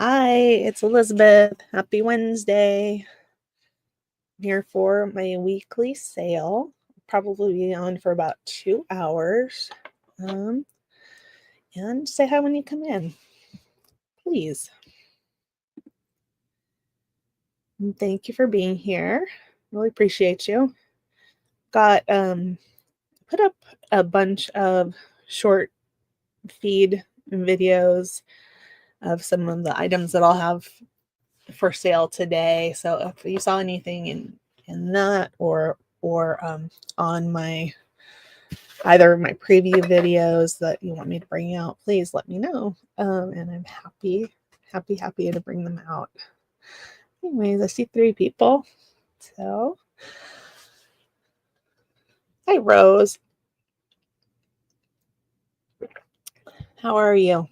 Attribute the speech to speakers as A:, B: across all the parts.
A: Hi, it's Elizabeth. Happy Wednesday. I'm here for my weekly sale. Probably be on for about 2 hours. And say hi when you come in, please. And thank you for being here. Really appreciate you. Got put up a bunch of short feed videos of some of the items that I'll have for sale today. So if you saw anything in that or on my either my preview videos that you want me to bring out, please let me know. And I'm happy to bring them out. Anyways, I see 3 people. So hi Rose. How are you?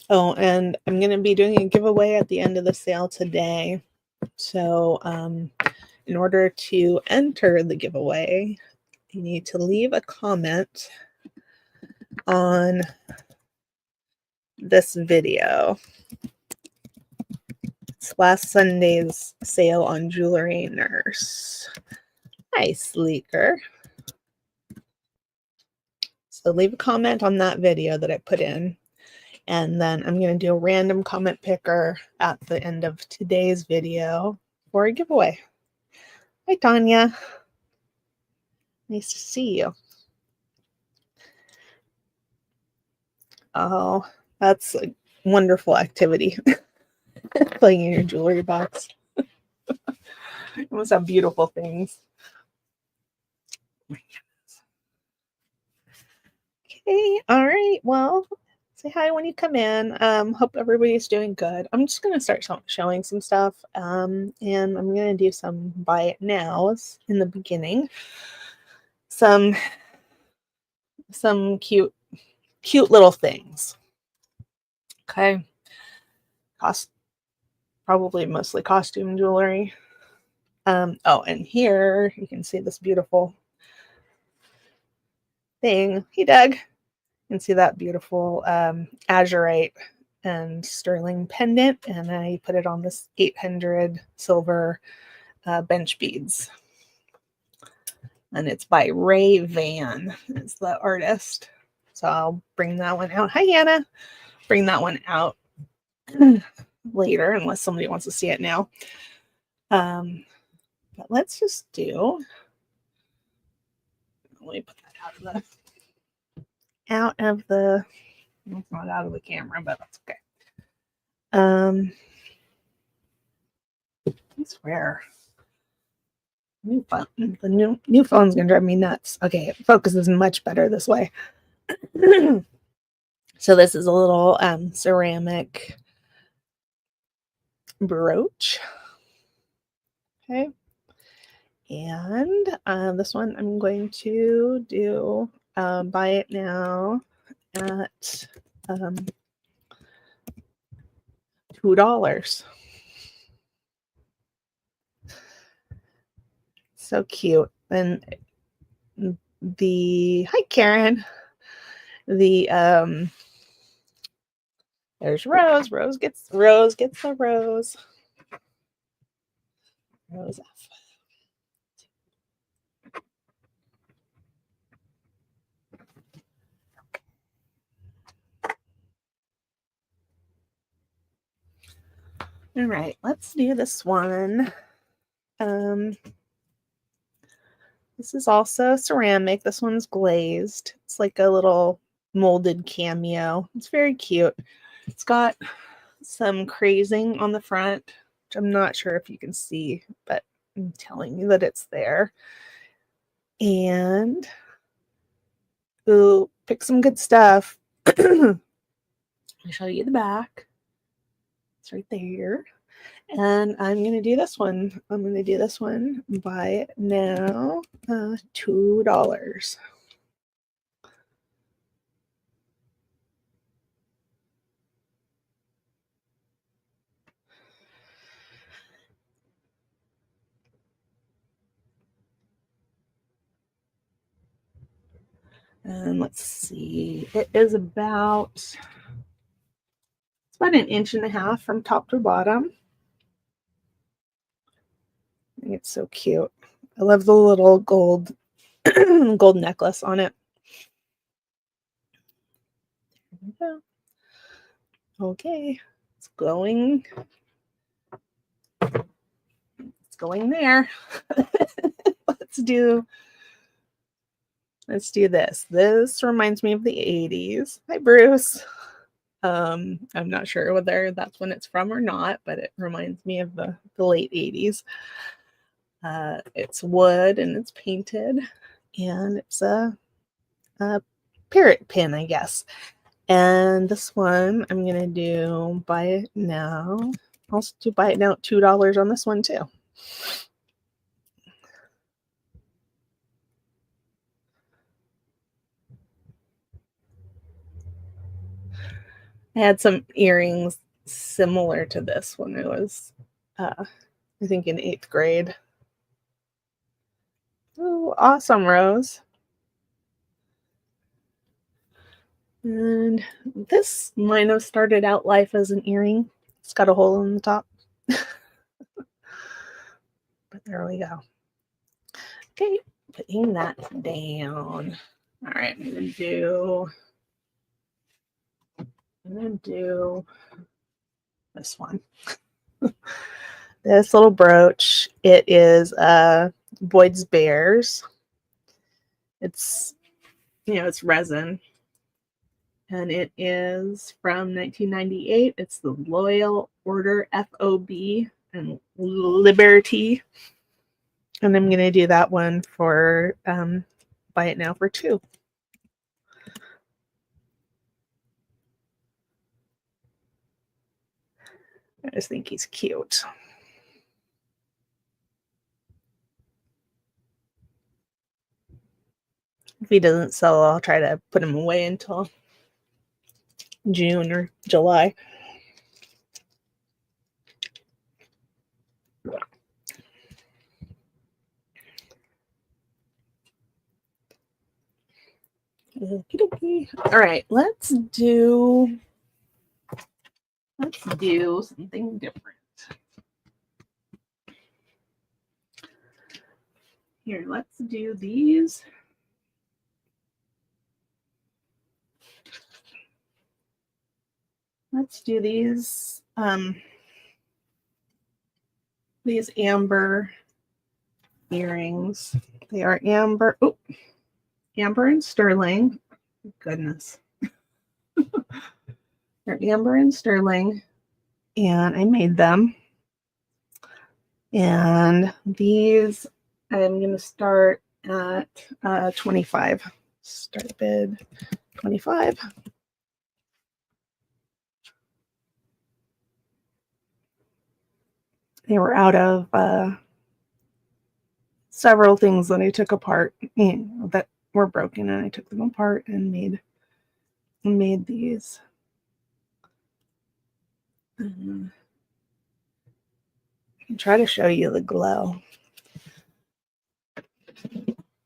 A: Oh, and I'm gonna be doing a giveaway at the end of the sale today. So in order to enter the giveaway, you need to leave a comment on this video. It's last Sunday's sale on Jewelry Nurse. Hi, Sleeker. So leave a comment on that video that I put in, and then I'm going to do a random comment picker at the end of today's video for a giveaway. Hi, Tanya. Nice to see you. Oh, that's a wonderful activity. Playing in your jewelry box. You must have beautiful things. Okay, all right. Well, say hi when you come in. Hope everybody's doing good. I'm just gonna start showing some stuff. And I'm gonna do some buy it nows in the beginning. Some cute little things. Okay. Probably mostly costume jewelry. Oh, and here you can see this beautiful thing. Hey, Doug. You can see that beautiful azurite and sterling pendant, and I put it on this 800 silver bench beads. And it's by Ray Van, is the artist. So I'll bring that one out. Hi, Hannah. Bring that one out later, unless somebody wants to see it now. But let's just do. Let me put that it's not out of the camera, but that's okay. I swear. The new phone's gonna drive me nuts. Okay, it focuses much better this way. So this is a little ceramic brooch. Okay. And this one I'm going to do buy it now at $2. So cute. And hi Karen. There's Rose. Rose gets the rose. Rose F. All right, let's do this one. This is also ceramic. This one's glazed. It's like a little molded cameo. It's very cute. It's got some crazing on the front, which I'm not sure if you can see, but I'm telling you that it's there. And ooh, pick some good stuff. I'll show you the back. It's right there. And I'm going to do this one. Buy it now. $2. And let's see. It is about about 1.5 inches from top to bottom. I think it's so cute. I love the little gold gold necklace on it. There we go. Okay, it's going. It's going there. Let's do this. This reminds me of the 80s. Hi, Bruce. I'm not sure whether that's when it's from or not, but it reminds me of the late 80s. It's wood and it's painted, and it's a parrot pin, I guess. And this one, I'm going to do buy it now. Also do buy it now at $2 on this one too. I had some earrings similar to this when I was, I think, in 8th grade. Oh, awesome, Rose. And this might have started out life as an earring. It's got a hole in the top. But there we go. Okay, putting that down. All right, I'm gonna do this one. This little brooch. It is Boyd's Bears. It's, it's resin. And it is from 1998. It's the Loyal Order FOB and Liberty. And I'm going to do that one for buy it now for $2. I just think he's cute. If he doesn't sell, I'll try to put him away until June or July. Okie dokie. All right, let's do something different. Here, let's do these. Let's do these amber earrings. They are amber. Oh, amber and sterling. Goodness. They're amber and sterling, and I made them. And these, I'm going to start at 25. Start bid 25. They were out of several things that I took apart, that were broken, and I took them apart and made these. I can try to show you the glow.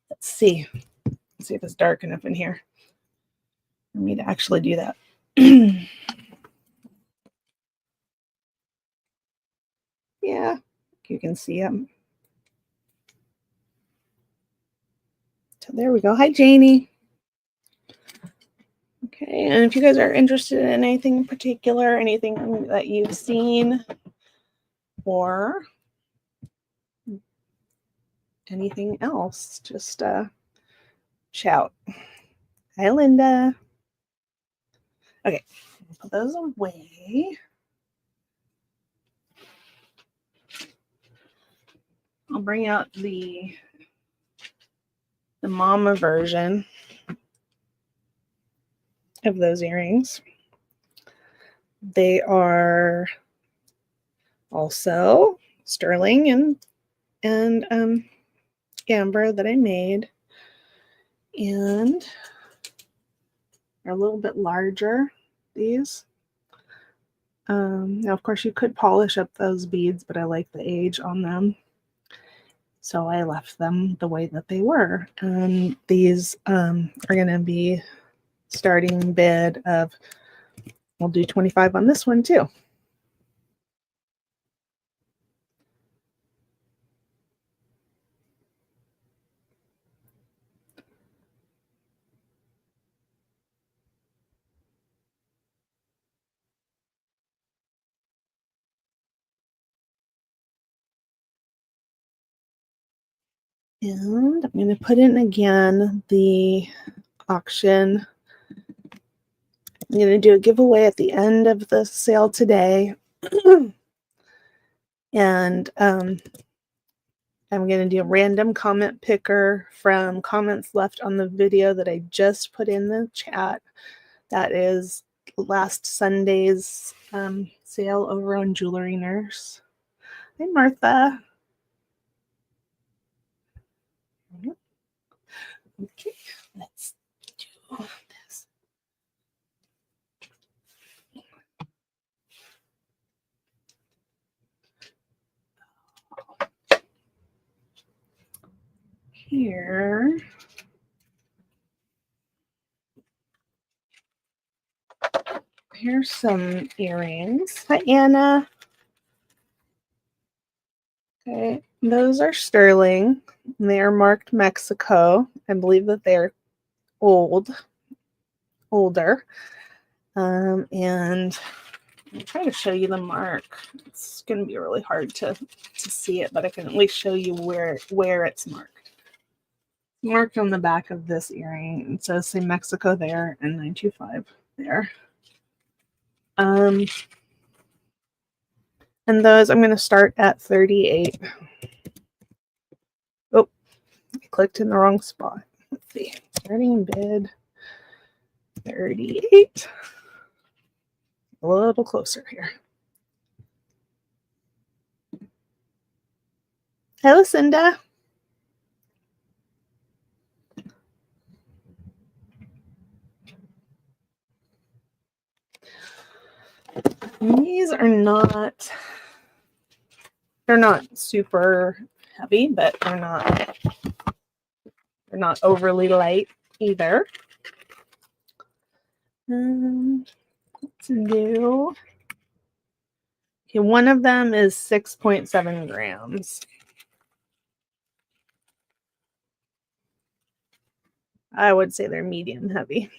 A: Let's see. Let's see if it's dark enough in here for me to actually do that. Yeah, you can see them. So there we go. Hi, Janie. Okay, and if you guys are interested in anything in particular, anything that you've seen, or anything else, just shout. Hi, Linda. Okay, put those away. I'll bring out the mama version of those earrings. They are also sterling and amber that I made, and are a little bit larger, these. Now, of course, you could polish up those beads, but I like the age on them, so I left them the way that they were. And these are going to be starting bid of I'll do 25 on this one too. And I'm going to put in again the auction. I'm going to do a giveaway at the end of the sale today. And I'm going to do a random comment picker from comments left on the video that I just put in the chat. That is last Sunday's sale over on Jewelry Nurse. Hi, Martha. Okay, let's do this. Here. Here's some earrings. Hi, Anna. Okay, those are sterling. They are marked Mexico. I believe that they're older. And I'll try to show you the mark. It's going to be really hard to see it, but I can at least show you where it's marked. Marked on the back of this earring. It says say Mexico there and 925 there. And those I'm going to start at 38. Oh, I clicked in the wrong spot. Let's see. Starting bid 38. A little closer here. Hi, Lucinda. These are not, they're not super heavy, but they're not overly light either. Let's do, okay, one of them is 6.7 grams. I would say they're medium heavy.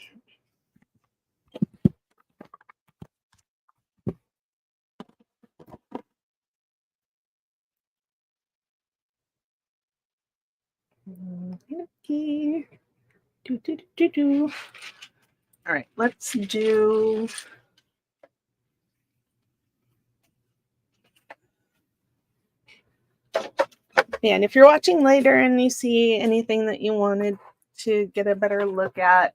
A: Okay. All right, let's do, and if you're watching later and you see anything that you wanted to get a better look at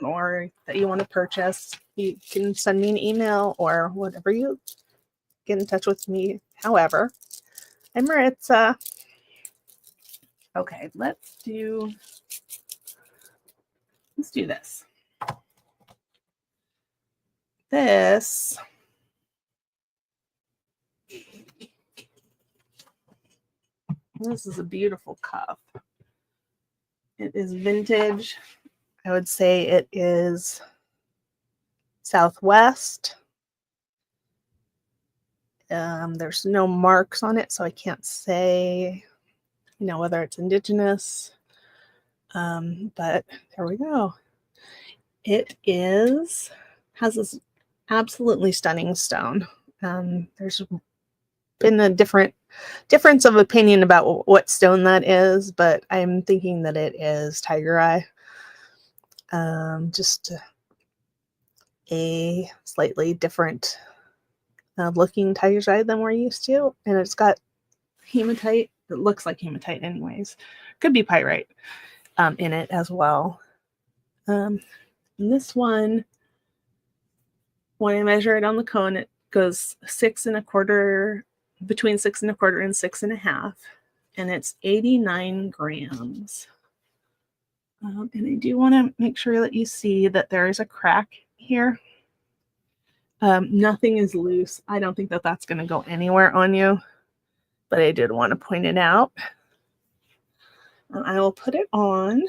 A: or that you want to purchase, you can send me an email or whatever. You get in touch with me. However, I'm Maritza. Okay, let's do this. This is a beautiful cuff. It is vintage. I would say it is Southwest. There's no marks on it, so I can't say, whether it's indigenous. But there we go. It has this absolutely stunning stone. There's been a difference of opinion about what stone that is, but I'm thinking that it is tiger eye. Just a slightly different looking tiger's eye than we're used to, and it's got hematite. It looks like hematite anyways. Could be pyrite in it as well. This one, when I measure it on the cone, it goes 6 1/4, between 6 1/4 and 6 1/2, and it's 89 grams. And I do want to make sure that you see that there is a crack here. Nothing is loose. I don't think that that's going to go anywhere on you, but I did want to point it out. And I will put it on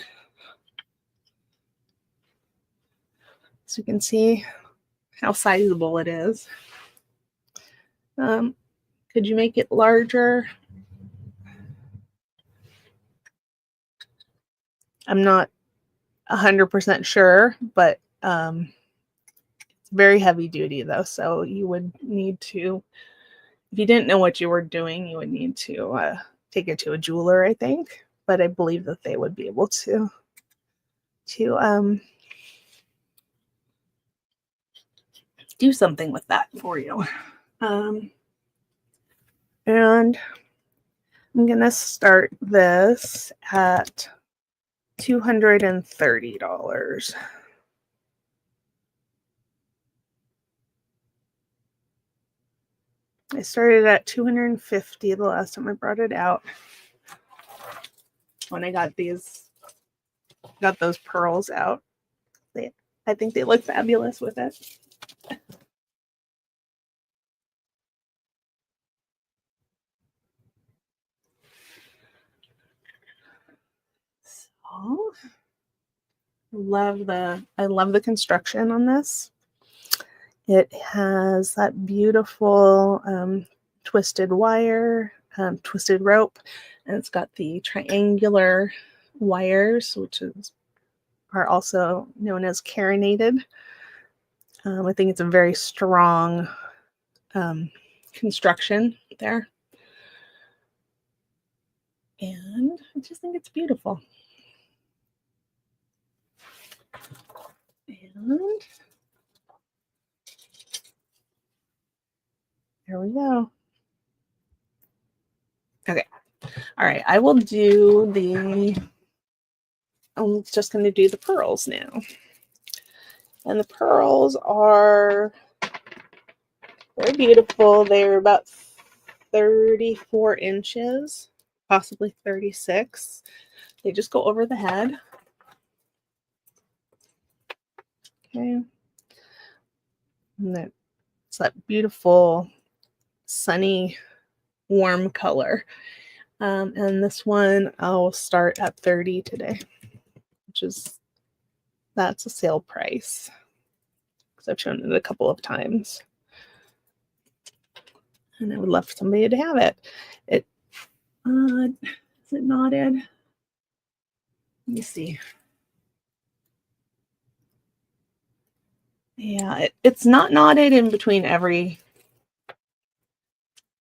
A: so you can see how sizable it is. Could you make it larger? I'm not 100% sure, but it's very heavy duty though, so you would need to, if you didn't know what you were doing, you would need to take it to a jeweler, I think. But I believe that they would be able to do something with that for you. And I'm gonna start this at $230. I started at $250 the last time I brought it out. When I got those pearls out. I think they look fabulous with it. So I love the construction on this. It has that beautiful twisted wire, twisted rope, and it's got the triangular wires, which are also known as carinated. I think it's a very strong construction there. And I just think it's beautiful. And there we go. Okay. All right. I'm just going to do the pearls now. And the pearls are very beautiful. They're about 34 inches, possibly 36. They just go over the head. Okay. And it's that beautiful, sunny, warm color. And this one I'll start at $30 today, that's a sale price because I've shown it a couple of times. And I would love for somebody to have it. Is it knotted? Let me see. Yeah, it's not knotted in between every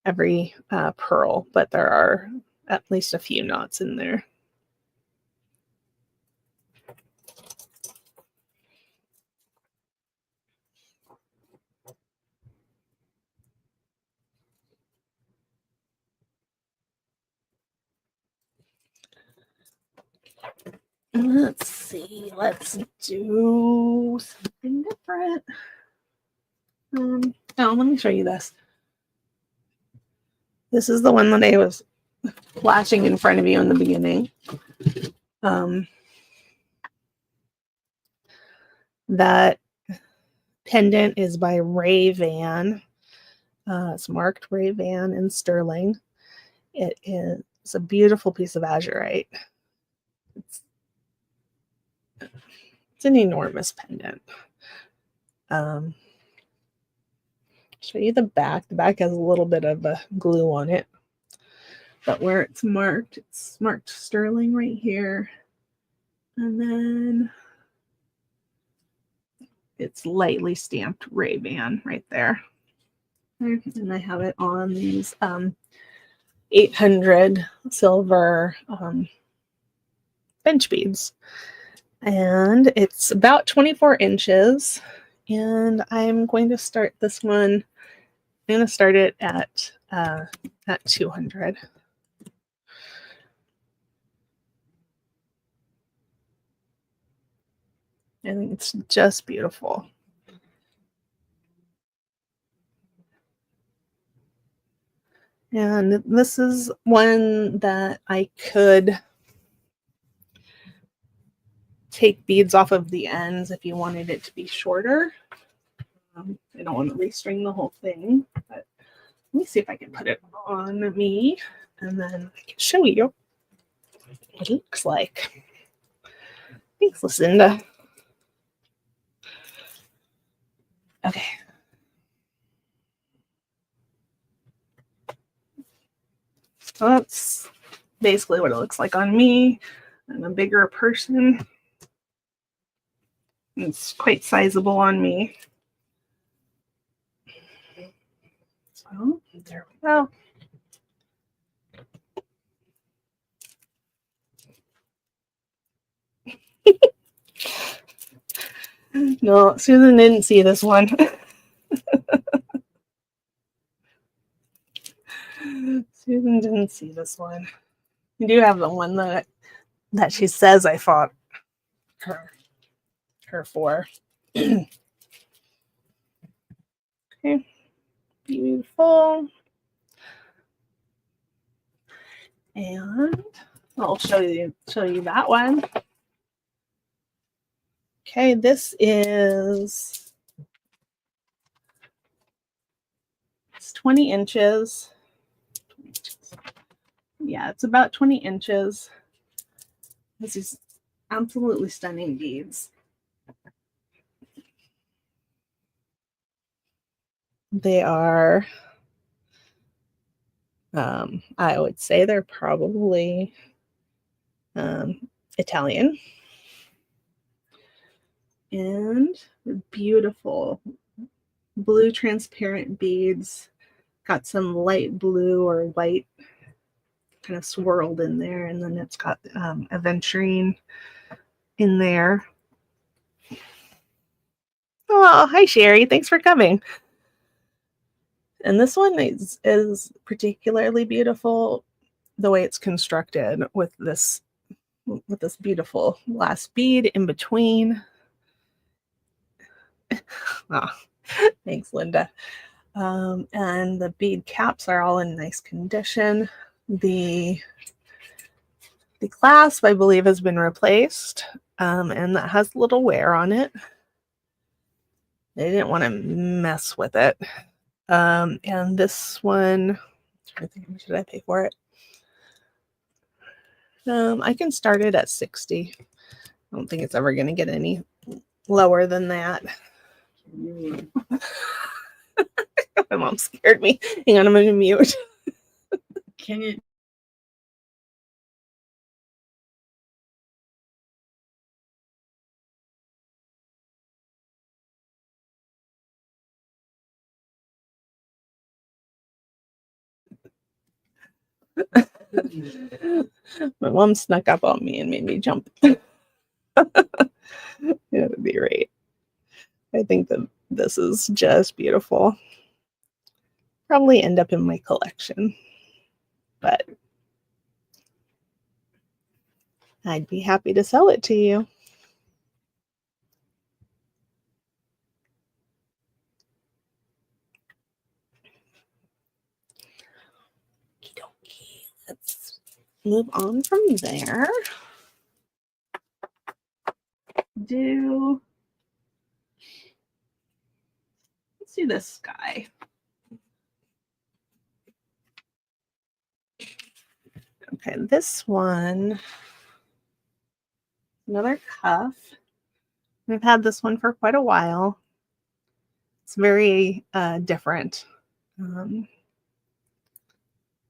A: pearl, but there are at least a few knots in there. Let's see. Let's do something different. Let me show you this. This is the one that I was flashing in front of you in the beginning. That pendant is by Ray Van. It's marked Ray Van in sterling. It is a beautiful piece of azurite. It's an enormous pendant. Show you the back. The back has a little bit of a glue on it, but where it's marked sterling right here, and then it's lightly stamped Ray-Ban right there. And I have it on these 800 silver bench beads. And it's about 24 inches. And I'm going to start this one. I'm going to start it at 200. I think it's just beautiful. And this is one that I could take beads off of the ends if you wanted it to be shorter. I don't want to restring the whole thing, but let me see if I can put it on me and then I can show you what it looks like. Thanks, Lucinda. Okay, So that's basically what it looks like on me. I'm a bigger person. It's quite sizable on me. So there we go. No, Susan didn't see this one. Susan didn't see this one. You do have the one that she says I fought her for. Okay, beautiful. And I'll show you that one. Okay, this is, it's 20 inches. Yeah, it's about 20 inches. This is absolutely stunning beads. They are, I would say they're probably Italian. And beautiful blue transparent beads. Got some light blue or white kind of swirled in there, and then it's got aventurine in there. Oh, hi Sherry, thanks for coming. And this one is particularly beautiful the way it's constructed with this beautiful last bead in between. Oh, thanks, Linda. And the bead caps are all in nice condition. The clasp, I believe, has been replaced, and that has a little wear on it. They didn't want to mess with it. And this one, I think, how much did I pay for it? I can start it at 60. I don't think it's ever going to get any lower than that. My mom scared me. Hang on, I'm going to mute.
B: Can you?
A: My mom snuck up on me and made me jump. It'd be great. I think that this is just beautiful. Probably end up in my collection, but I'd be happy to sell it to you. Okay, let's move on from there. Let's do this guy. Okay, this one, another cuff. I've had this one for quite a while. It's very different.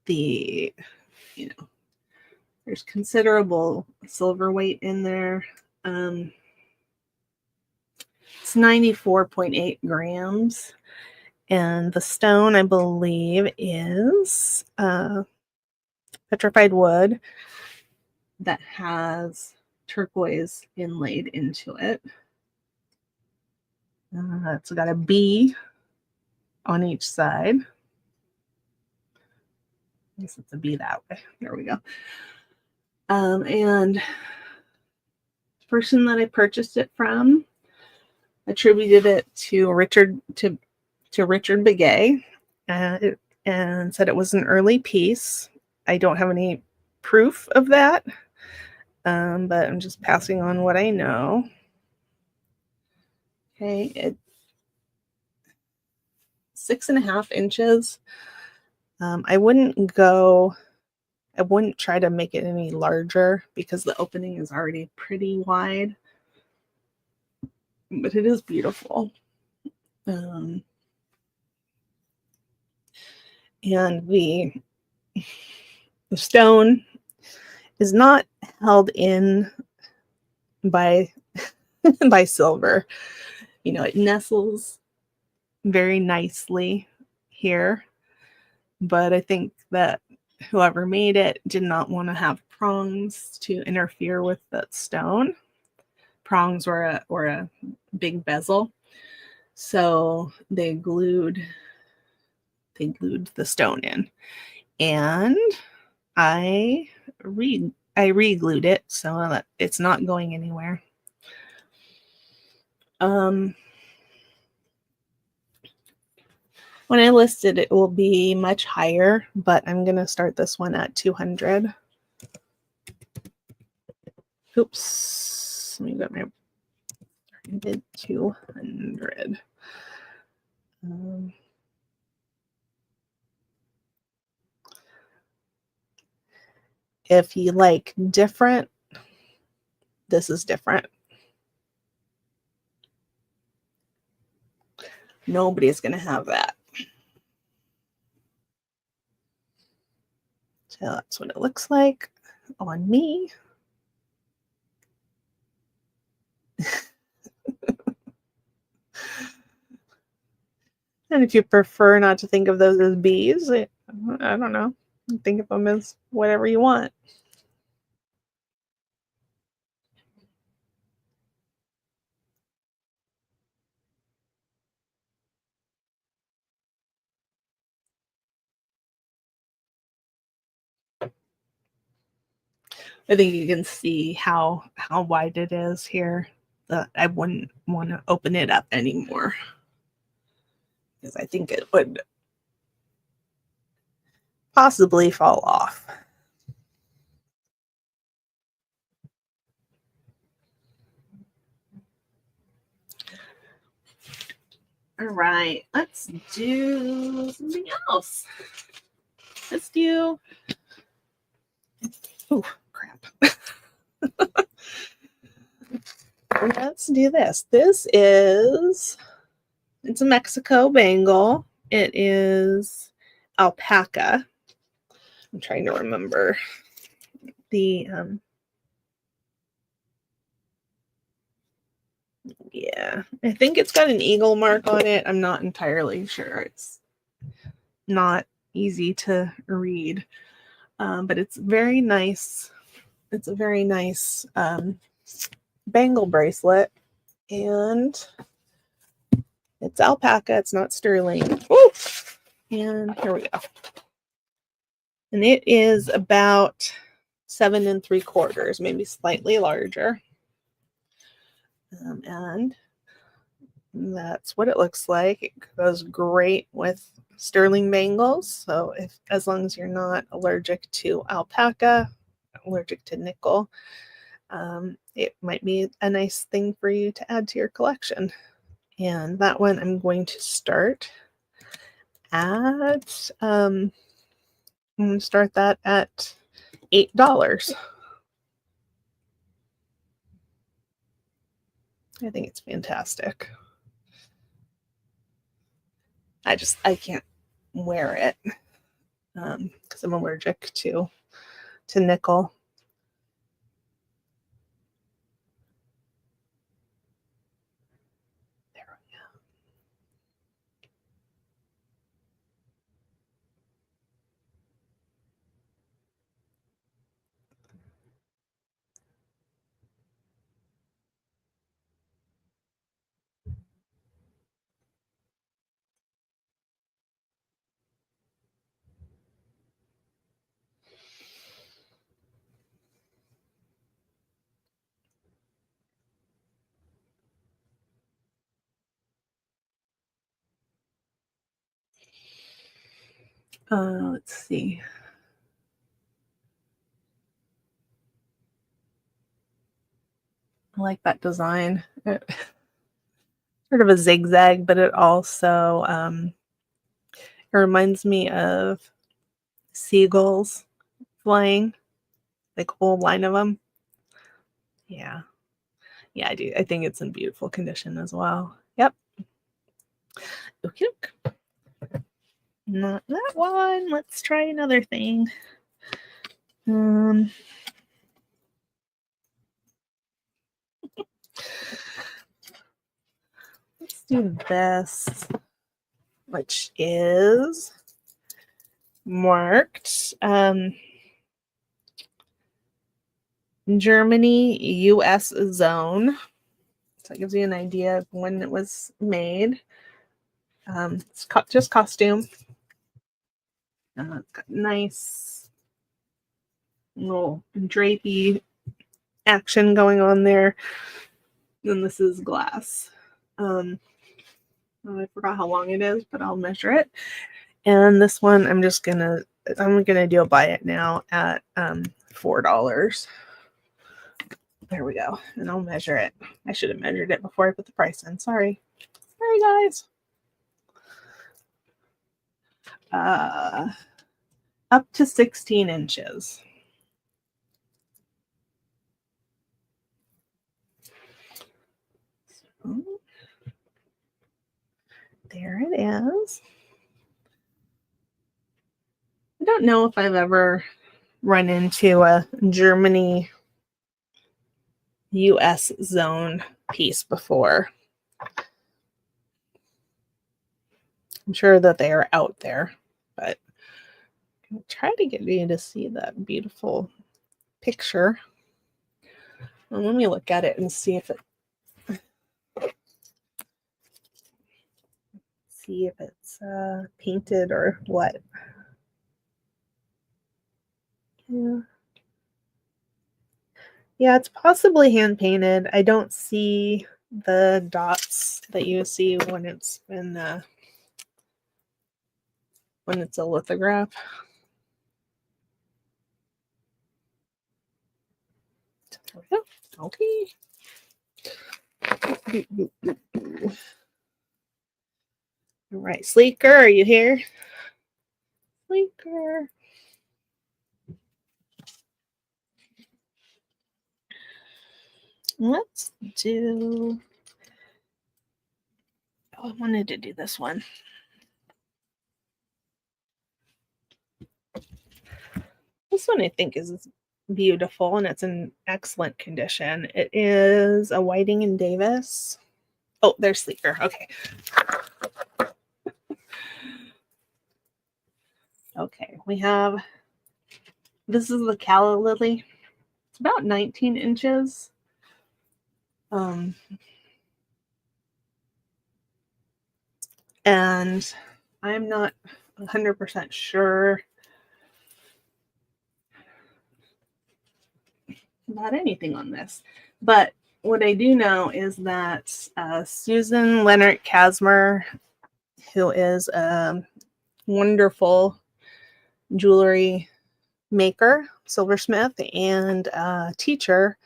A: There's considerable silver weight in there. It's 94.8 grams. And the stone, I believe, is petrified wood that has turquoise inlaid into it. It's got a B on each side. I guess it's a B that way. There we go. And the person that I purchased it from attributed it to Richard Begay, and said it was an early piece. I don't have any proof of that, but I'm just passing on what I know. Okay, it's 6.5 inches. I wouldn't try to make it any larger because the opening is already pretty wide, but it is beautiful. And The stone is not held in by by silver. You know, it nestles very nicely here, but I think that whoever made it did not want to have prongs to interfere with that stone. Prongs were a big bezel, so they glued the stone in, and I re-glued it so that it's not going anywhere. When I list it, it will be much higher, but I'm going to start this one at 200. Oops. Let me get my bid 200. If you like different, this is different. Nobody's going to have that. So that's what it looks like on me. And if you prefer not to think of those as bees, I don't know. Think of them as whatever you want. I think you can see how wide it is here. I wouldn't want to open it up anymore because I think it would possibly fall off. All right, let's do something else. Let's do, oh, crap. Let's do this. This is, it's a Mexico bangle. It is alpaca. I'm trying to remember the, yeah, I think it's got an eagle mark on it. I'm not entirely sure. It's not easy to read, but it's very nice. It's a very nice bangle bracelet, and it's alpaca. It's not sterling. Woo! And here we go. And it is about 7 3/4, maybe slightly larger. And that's what it looks like. It goes great with sterling bangles. So as long as you're not allergic to alpaca, allergic to nickel, it might be a nice thing for you to add to your collection. And that one I'm going to start at I'm going to start that at $8. I think it's fantastic. I can't wear it because I'm allergic to nickel. There we go. Let's see. I like that design. Sort of a zigzag, but it also it reminds me of seagulls flying, like a whole line of them. Yeah. Yeah, I do. I think it's in beautiful condition as well. Yep. Okay. Not that one. Let's try another thing. Let's do this, which is marked Germany, US zone. So it gives you an idea of when it was made. It's just costume. It's got nice little drapey action going on there. And this is glass. I forgot how long it is, but I'll measure it. And this one, I'm gonna do a buy it now at $4. There we go. And I'll measure it. I should have measured it before I put the price in. Sorry. Sorry, guys. Up to 16 inches. So, there it is. I don't know if I've ever run into a Germany US zone piece before. I'm sure that they are out there, but I'll try to get you to see that beautiful picture. Well, let me look at it and see if it's painted or what. Yeah, it's possibly hand painted. I don't see the dots that you see when it's a lithograph. There we go. Okay. All right, Sleeker, are you here? Sleeker. Let's do. Oh, I wanted to do this one. This one I think is beautiful and it's in excellent condition. It is a Whiting and Davis. Oh, there's Sleeker. Okay. Okay, we have, this is the calla lily. It's about 19 inches. And I'm not 100% sure about anything on this, but what I do know is that Susan Leonard Casmer, who is a wonderful jewelry maker, silversmith, and teacher,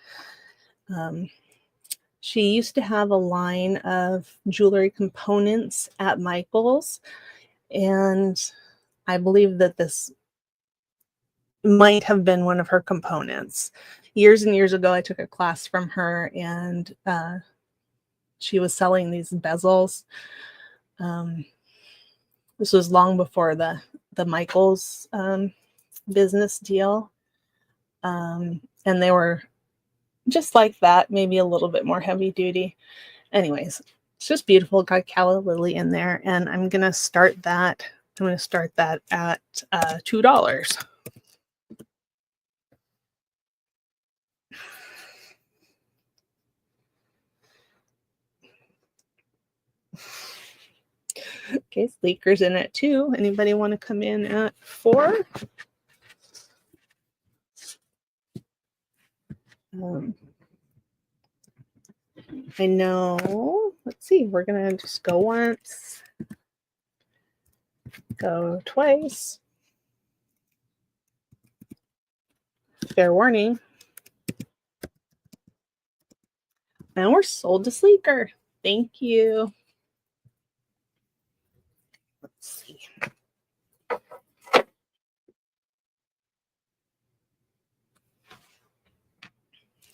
A: she used to have a line of jewelry components at Michael's, and I believe that this might have been one of her components. Years and years ago, I took a class from her, and she was selling these bezels. This was long before the Michael's business deal, and they were just like that, maybe a little bit more heavy duty. Anyways, it's just beautiful. Got calla lily in there, and I'm gonna start that. I'm gonna start that at $2. Okay, Sleeker's in at 2. Anybody want to come in at 4? I know. Let's see. We're gonna just go once, go twice. Fair warning. And we're sold to Sleeker. Thank you. Let's see.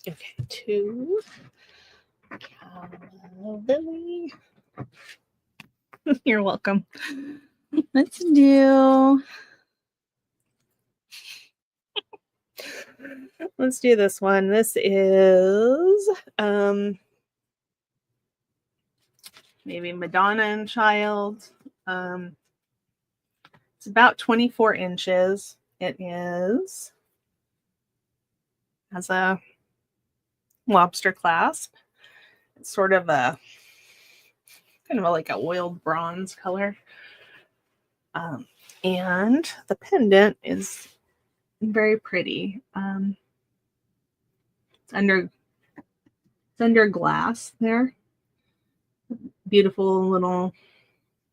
A: Okay, 2. Lily. You're welcome. Let's do Let's do this one. This is maybe Madonna and Child. It's about 24 inches. It has a lobster clasp. It's sort of a kind of like a oiled bronze color. And the pendant is very pretty. It's under glass there. Beautiful little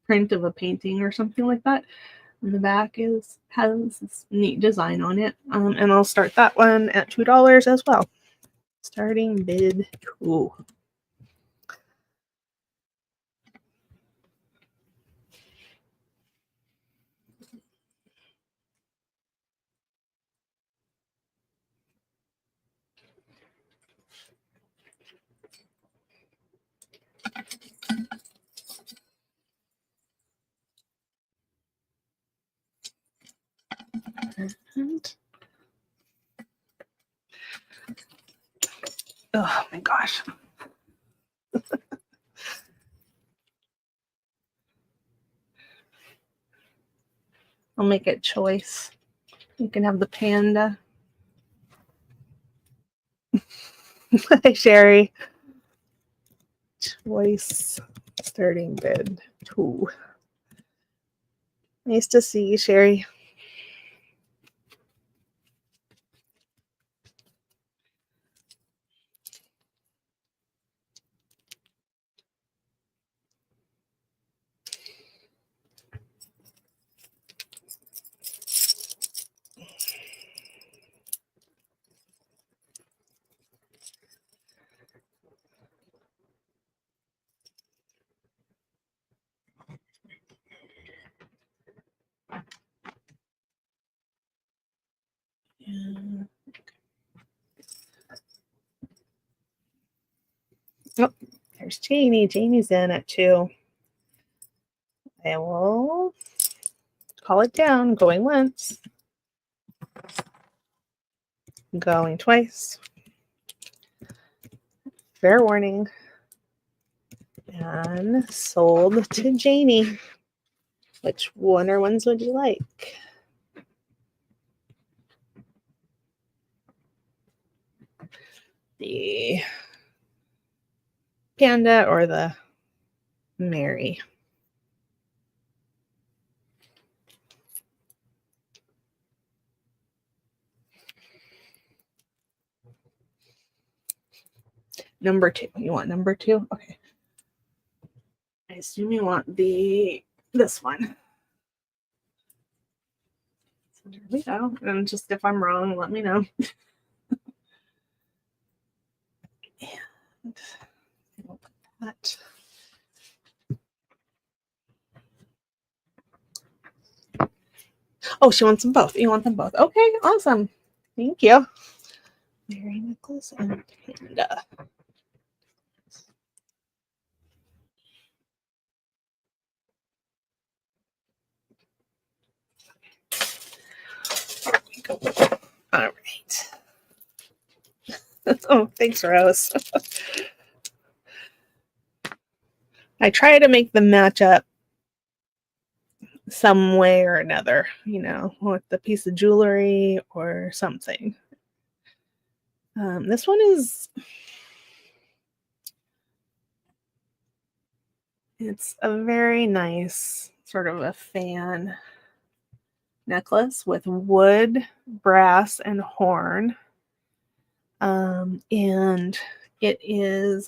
A: print of a painting or something like that. And the back has this neat design on it. And I'll start that one at $2 as well. Starting bid 2. And, oh my gosh. I'll make it choice. You can have the panda. Hi, Sherry. Choice. Starting bid 2. Nice to see you, Sherry. Yeah. Oh, there's Janie. Janie's in at 2. I will call it down. Going once. Going twice. Fair warning. And sold to Janie. Which one or ones would you like? The panda or the Mary? Number 2. You want number 2? Okay. I assume you want this one. So there we go. And just if I'm wrong, let me know. And we'll put that. Oh, she wants them both. You want them both. Okay, awesome. Thank you. Mary necklace and panda. There we go. All right. Oh, thanks, Rose. I try to make them match up some way or another, with the piece of jewelry or something. This one it's a very nice sort of a fan necklace with wood, brass, and horn. And it is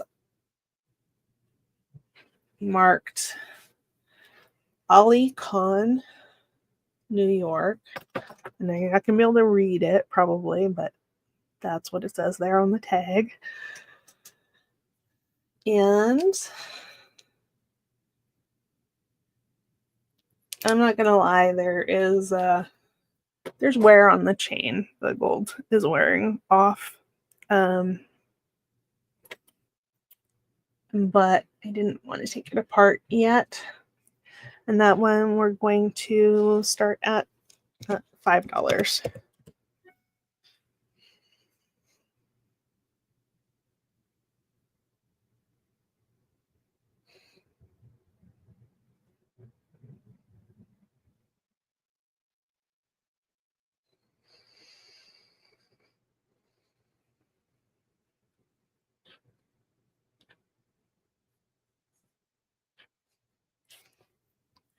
A: marked Ali Khan, New York. And I'm not going to be able to read it probably, but that's what it says there on the tag. And I'm not going to lie, there's wear on the chain. The gold is wearing off. But I didn't want to take it apart yet. And that one we're going to start at $5.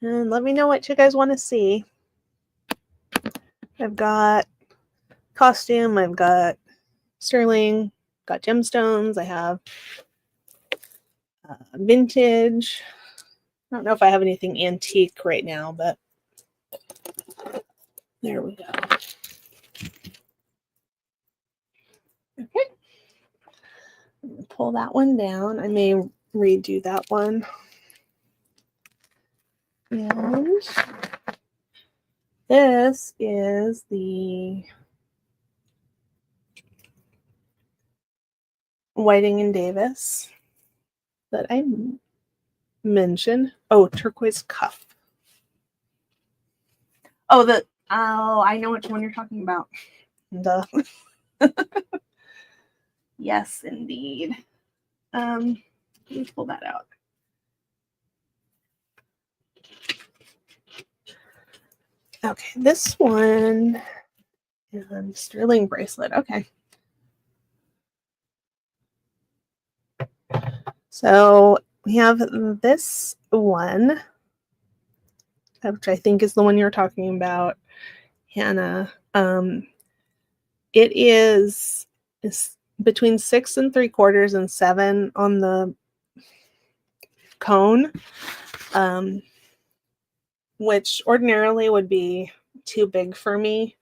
A: And let me know what you guys want to see. I've got costume, I've got sterling, got gemstones, I have vintage. I don't know if I have anything antique right now, but there we go. Okay. Pull that one down. I may redo that one. And this is the Whiting and Davis that I mentioned. Oh, turquoise cuff. Oh, I know which one you're talking about. Duh. Yes, indeed. Let me pull that out. Okay, this one is sterling bracelet. Okay. So we have this one, which I think is the one you're talking about, Hannah. It is between 6 3/4 and 7 on the cone, which ordinarily would be too big for me,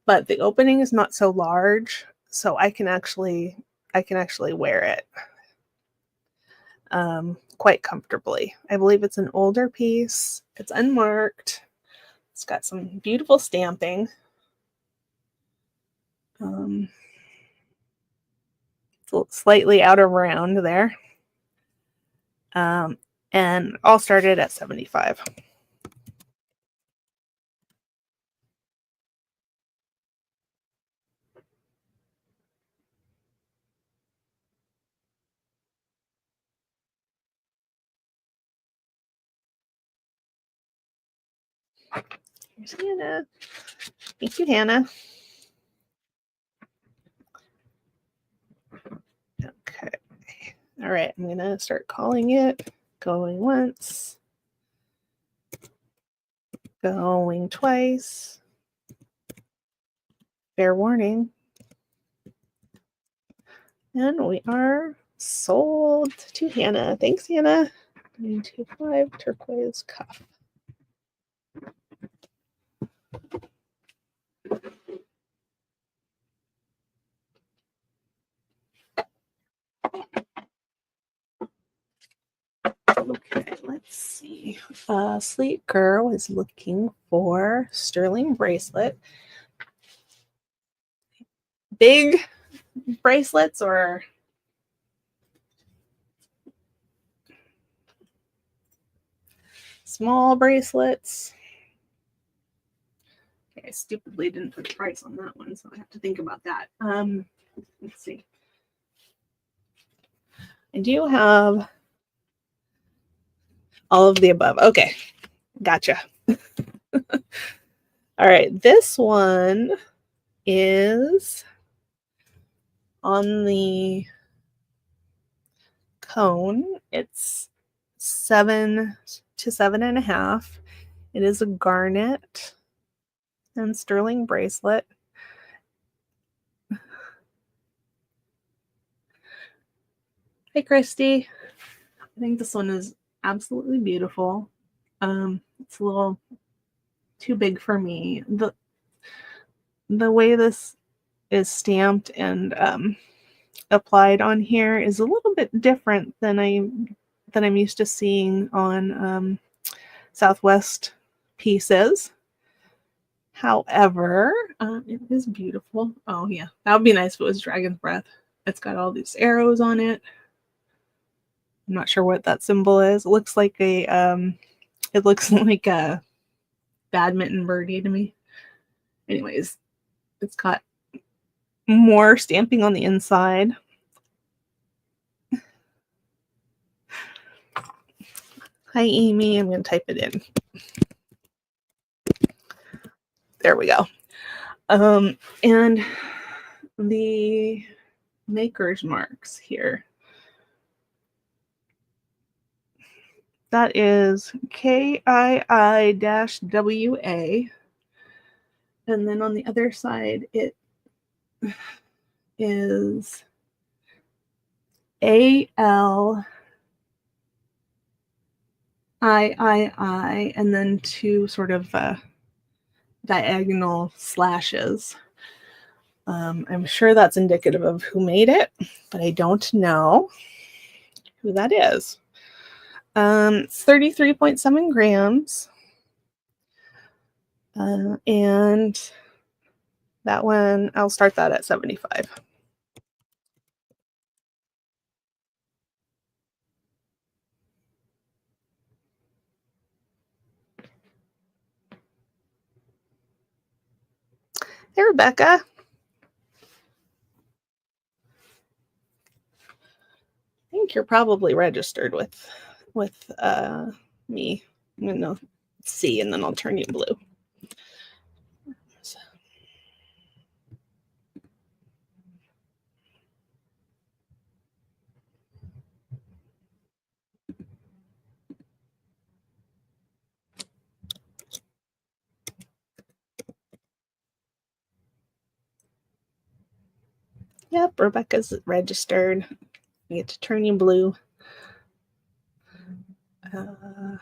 A: but the opening is not so large, so I can actually wear it quite comfortably. I believe it's an older piece. It's unmarked. It's got some beautiful stamping. Slightly out of round there. And all started at $75. Here's Hannah. Thank you, Hannah. Okay. All right, I'm going to start calling it. Going once. Going twice. Fair warning. And we are sold to Hannah. Thanks, Hannah. 925 turquoise cuff. Okay, let's see. Sleek Girl is looking for sterling bracelet. Big bracelets or small bracelets? Okay, I stupidly didn't put a price on that one, so I have to think about that. Let's see. I do have all of the above. Okay, gotcha. All right, this one is on the cone. It's 7 to 7.5. It is a garnet and sterling bracelet. Hey, Christy. I think this one is absolutely beautiful. It's a little too big for me. The way this is stamped and applied on here is a little bit different than I'm used to seeing on Southwest pieces. However, it is beautiful. Oh yeah, that would be nice if it was Dragon's Breath. It's got all these arrows on it. I'm not sure what that symbol is. It looks like a badminton birdie to me. Anyways, it's got more stamping on the inside. Hi, Amy. I'm going to type it in. There we go. And the maker's marks here. That is KII-WA. And then on the other side, it is ALIII, and then two sort of diagonal slashes. I'm sure that's indicative of who made it, but I don't know who that is. It's 33.7 grams. And that one, I'll start that at 75. Hey, Rebecca. I think you're probably registered with me. I'm gonna see, and then I'll turn you blue. So. Yep, Rebecca's registered. I get to turn you blue. Okay,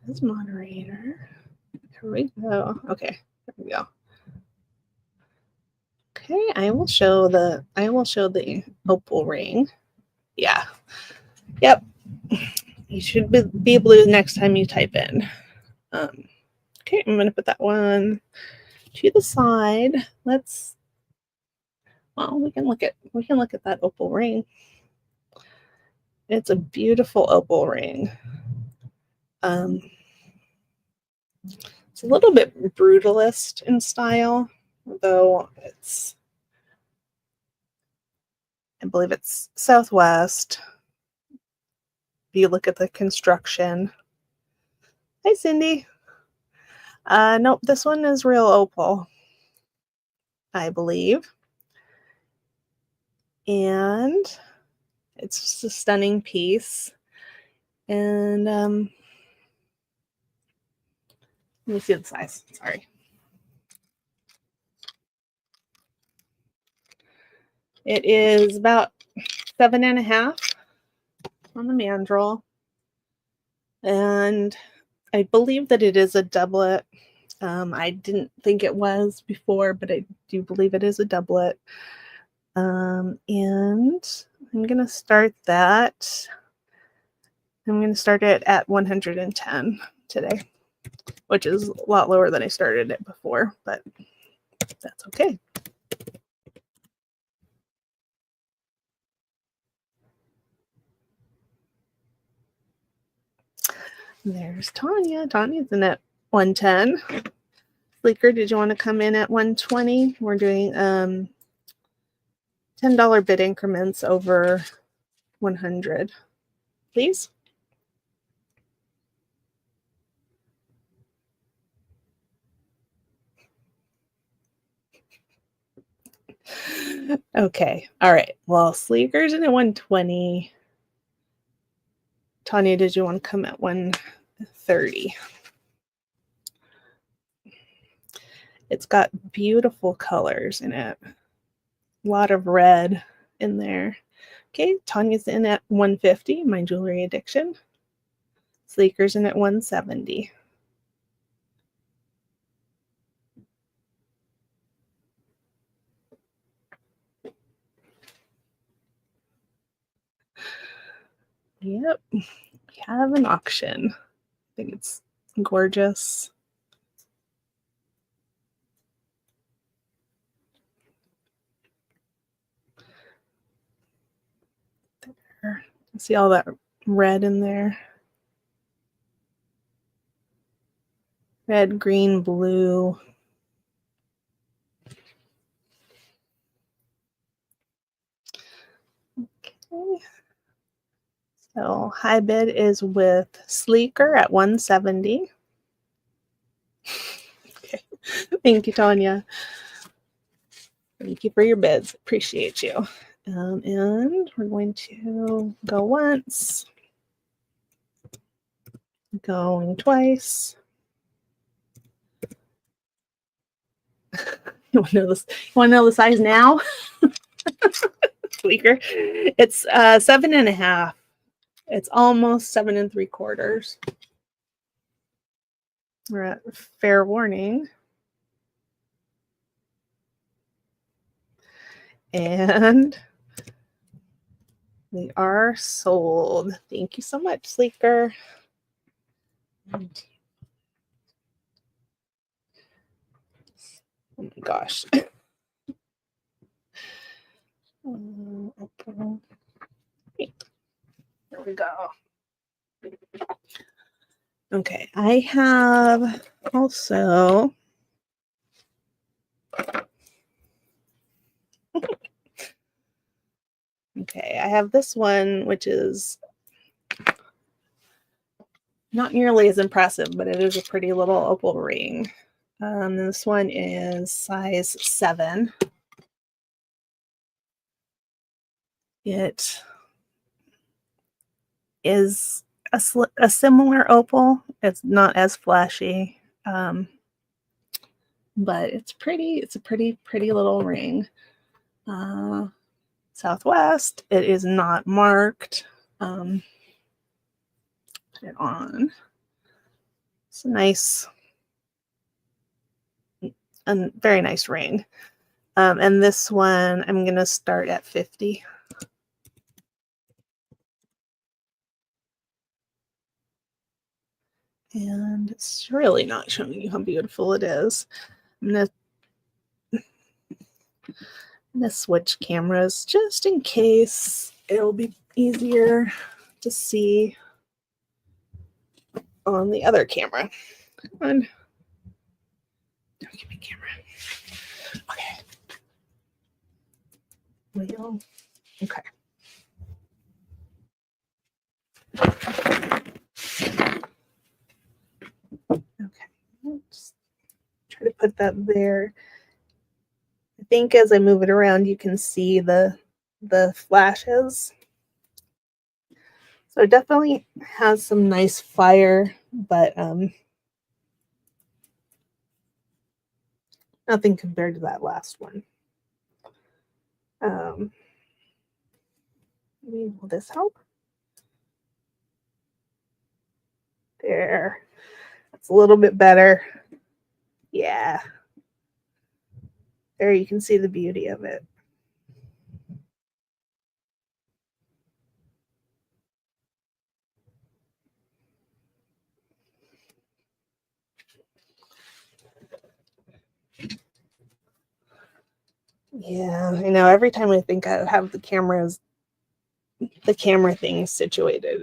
A: as moderator. Here we go. Okay, there we go. Okay, I will show the opal ring. Yeah. Yep. You should be blue next time you type in. Okay, I'm gonna put that one to the side. Well, we can look at that opal ring. It's a beautiful opal ring. It's a little bit brutalist in style, though I believe it's Southwest. If you look at the construction. Hi, Cindy. Nope, this one is real opal, I believe. And it's just a stunning piece. And let me see the size. Sorry. It is about 7.5 on the mandrel. And I believe that it is a doublet. I didn't think it was before, but I do believe it is a doublet. And I'm going to start that. I'm going to start it at 110 today, which is a lot lower than I started it before, but that's okay. There's Tanya. Tanya's in at 110. Sleeker, did you want to come in at 120? We're doing $10 bid increments over 100, please. Okay. All right. Well, Sleeker's in at 120. Tanya, did you want to come at 130? It's got beautiful colors in it. A lot of red in there. Okay, Tanya's in at 150, my jewelry addiction. Sleeker's in at 170. Yep, we have an auction. I think it's gorgeous. There. See all that red in there. Red, green, blue. Okay. So high bid is with Sleeker at 170. Okay. Thank you, Tanya. Thank you for your bids. Appreciate you. And we're going to go once, going twice. You want to know this? You want to know the size now? Tweaker. It's 7.5. It's almost 7 3/4. We're at fair warning. And we are sold. Thank you so much, Sleeker. Oh my gosh. Opal. There we go. Okay, I have also okay, I have this one, which is not nearly as impressive, but it is a pretty little opal ring. This one is size 7. It is a similar opal. It's not as flashy, but it's pretty. It's a pretty little ring. Southwest. It is not marked. Put it on. It's a nice, a very nice ring. And this one, I'm gonna start at 50. And it's really not showing you how beautiful it is. I'm gonna switch cameras just in case it'll be easier to see on the other camera. Come on. Don't give me camera. Okay. Wheel. Okay. Okay. Let's try to put that there. I think as I move it around, you can see the flashes. So it definitely has some nice fire, but nothing compared to that last one. Maybe will this help? There. That's a little bit better. Yeah. There you can see the beauty of it. Yeah, I know. Every time I think I have the camera thing situated,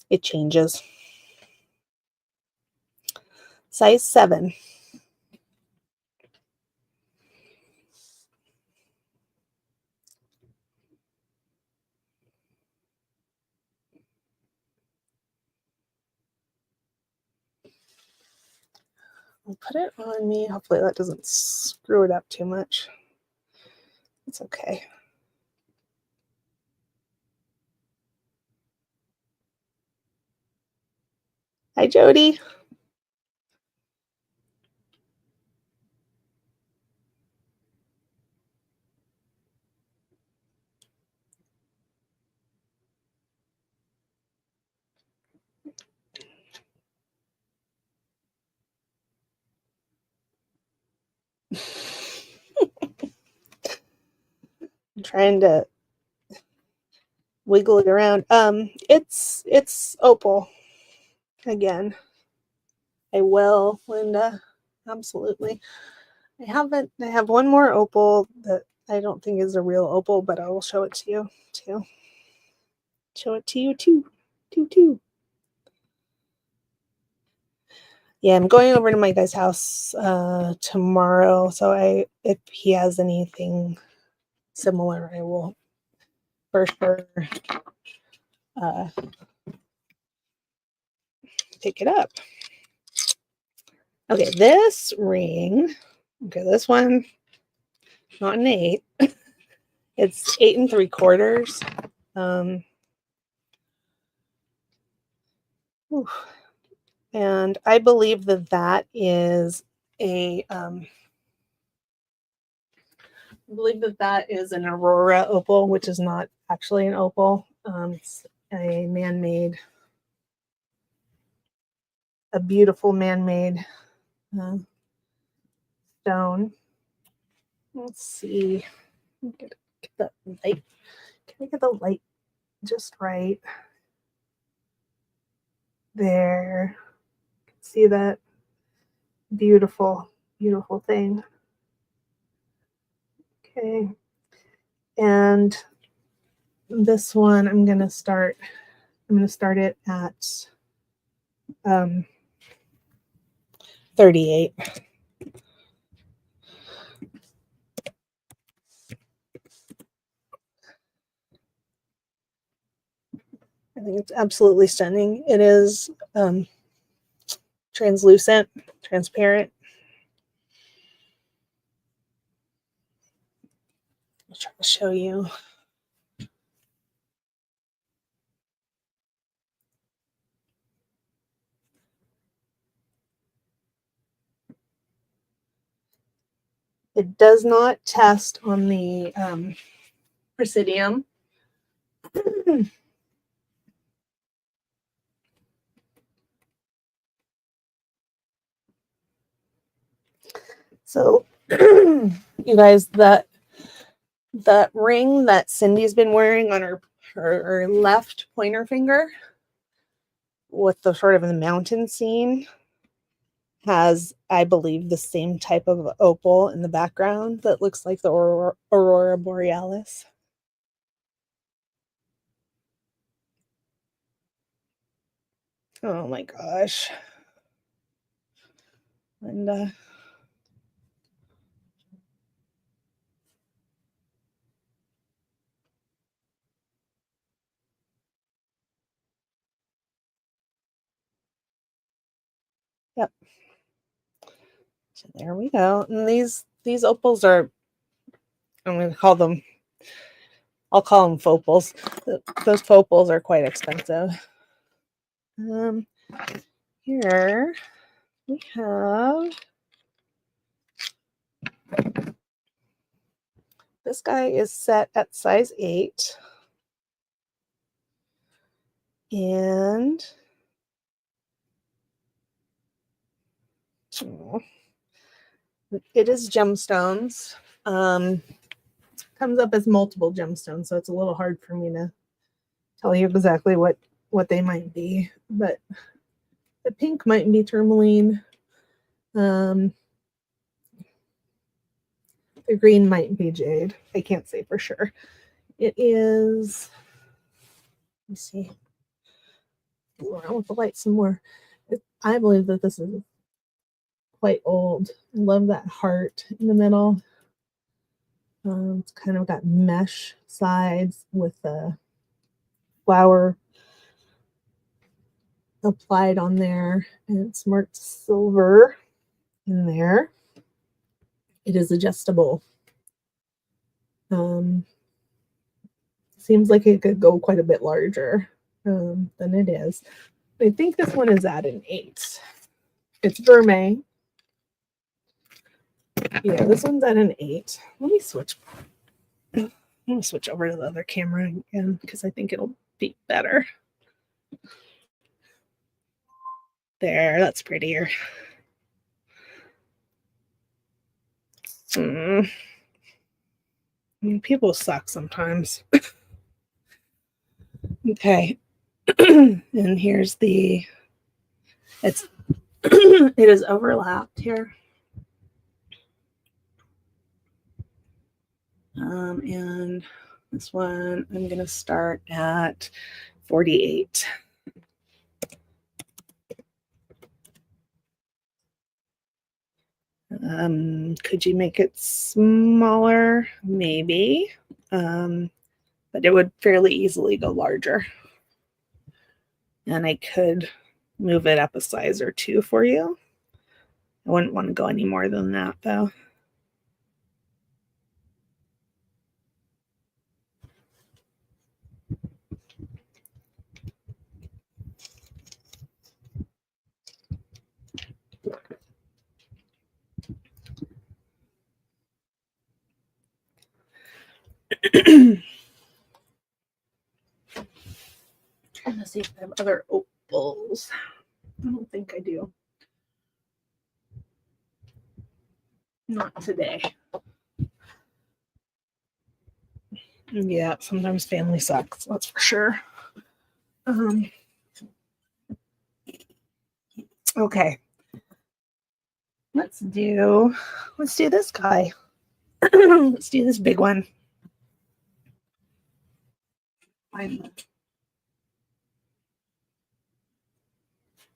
A: it changes. Size 7. I'll put it on me. Hopefully that doesn't screw it up too much. It's okay. Hi, Jody. I'm trying to wiggle it around. It's opal. Again. I will, Linda. Absolutely. I have one more opal that I don't think is a real opal, but I will show it to you too. Show it to you too. Yeah, I'm going over to my guy's house tomorrow. So if he has anything similar, I will for sure pick it up. Okay, this ring. Okay, this one not an 8. It's 8 3/4. And I believe that that is a I believe that that is an Aurora opal, which is not actually an opal. It's a man-made, a beautiful man-made stone. Let's see. Get the light. Can I get the light just right? There. See that? Beautiful, beautiful thing. Okay. And this one I'm gonna start it at 38. I think it's absolutely stunning. It is translucent, transparent. I'll try to show you. It does not test on the Presidium. So, you guys, that ring that Cindy's been wearing on her left pointer finger with the sort of the mountain scene has, I believe, the same type of opal in the background that looks like the Aurora Borealis. Oh my gosh. And yep. So there we go. And these opals are, I'm going to call them, I'll call them fopals. Those fopals are quite expensive. Here we have, this guy is set at size 8. And it is gemstones. Comes up as multiple gemstones, so it's a little hard for me to tell you exactly what they might be. But the pink might be tourmaline. The green might be jade. I can't say for sure. It is, let me see. Go around with the light some more. I believe that this is quite old. I love that heart in the middle. It's kind of got mesh sides with the flower applied on there, and it's marked silver in there. It is adjustable. Seems like it could go quite a bit larger than it is. I think this one is at an 8. It's vermeil. Yeah, this one's at an 8. Let me switch. I'm gonna switch over to the other camera again because I think it'll be better. There, that's prettier. People suck sometimes. Okay. And here's the, it is overlapped here. And this one I'm going to start at 48. Could you make it smaller? Maybe. But it would fairly easily go larger. And I could move it up a size or 2 for you. I wouldn't want to go any more than that, though. Trying to see if I have other opals. I don't think I do. Not today. Yeah, sometimes family sucks, that's for sure. Okay. Let's do this guy. Let's do this big one.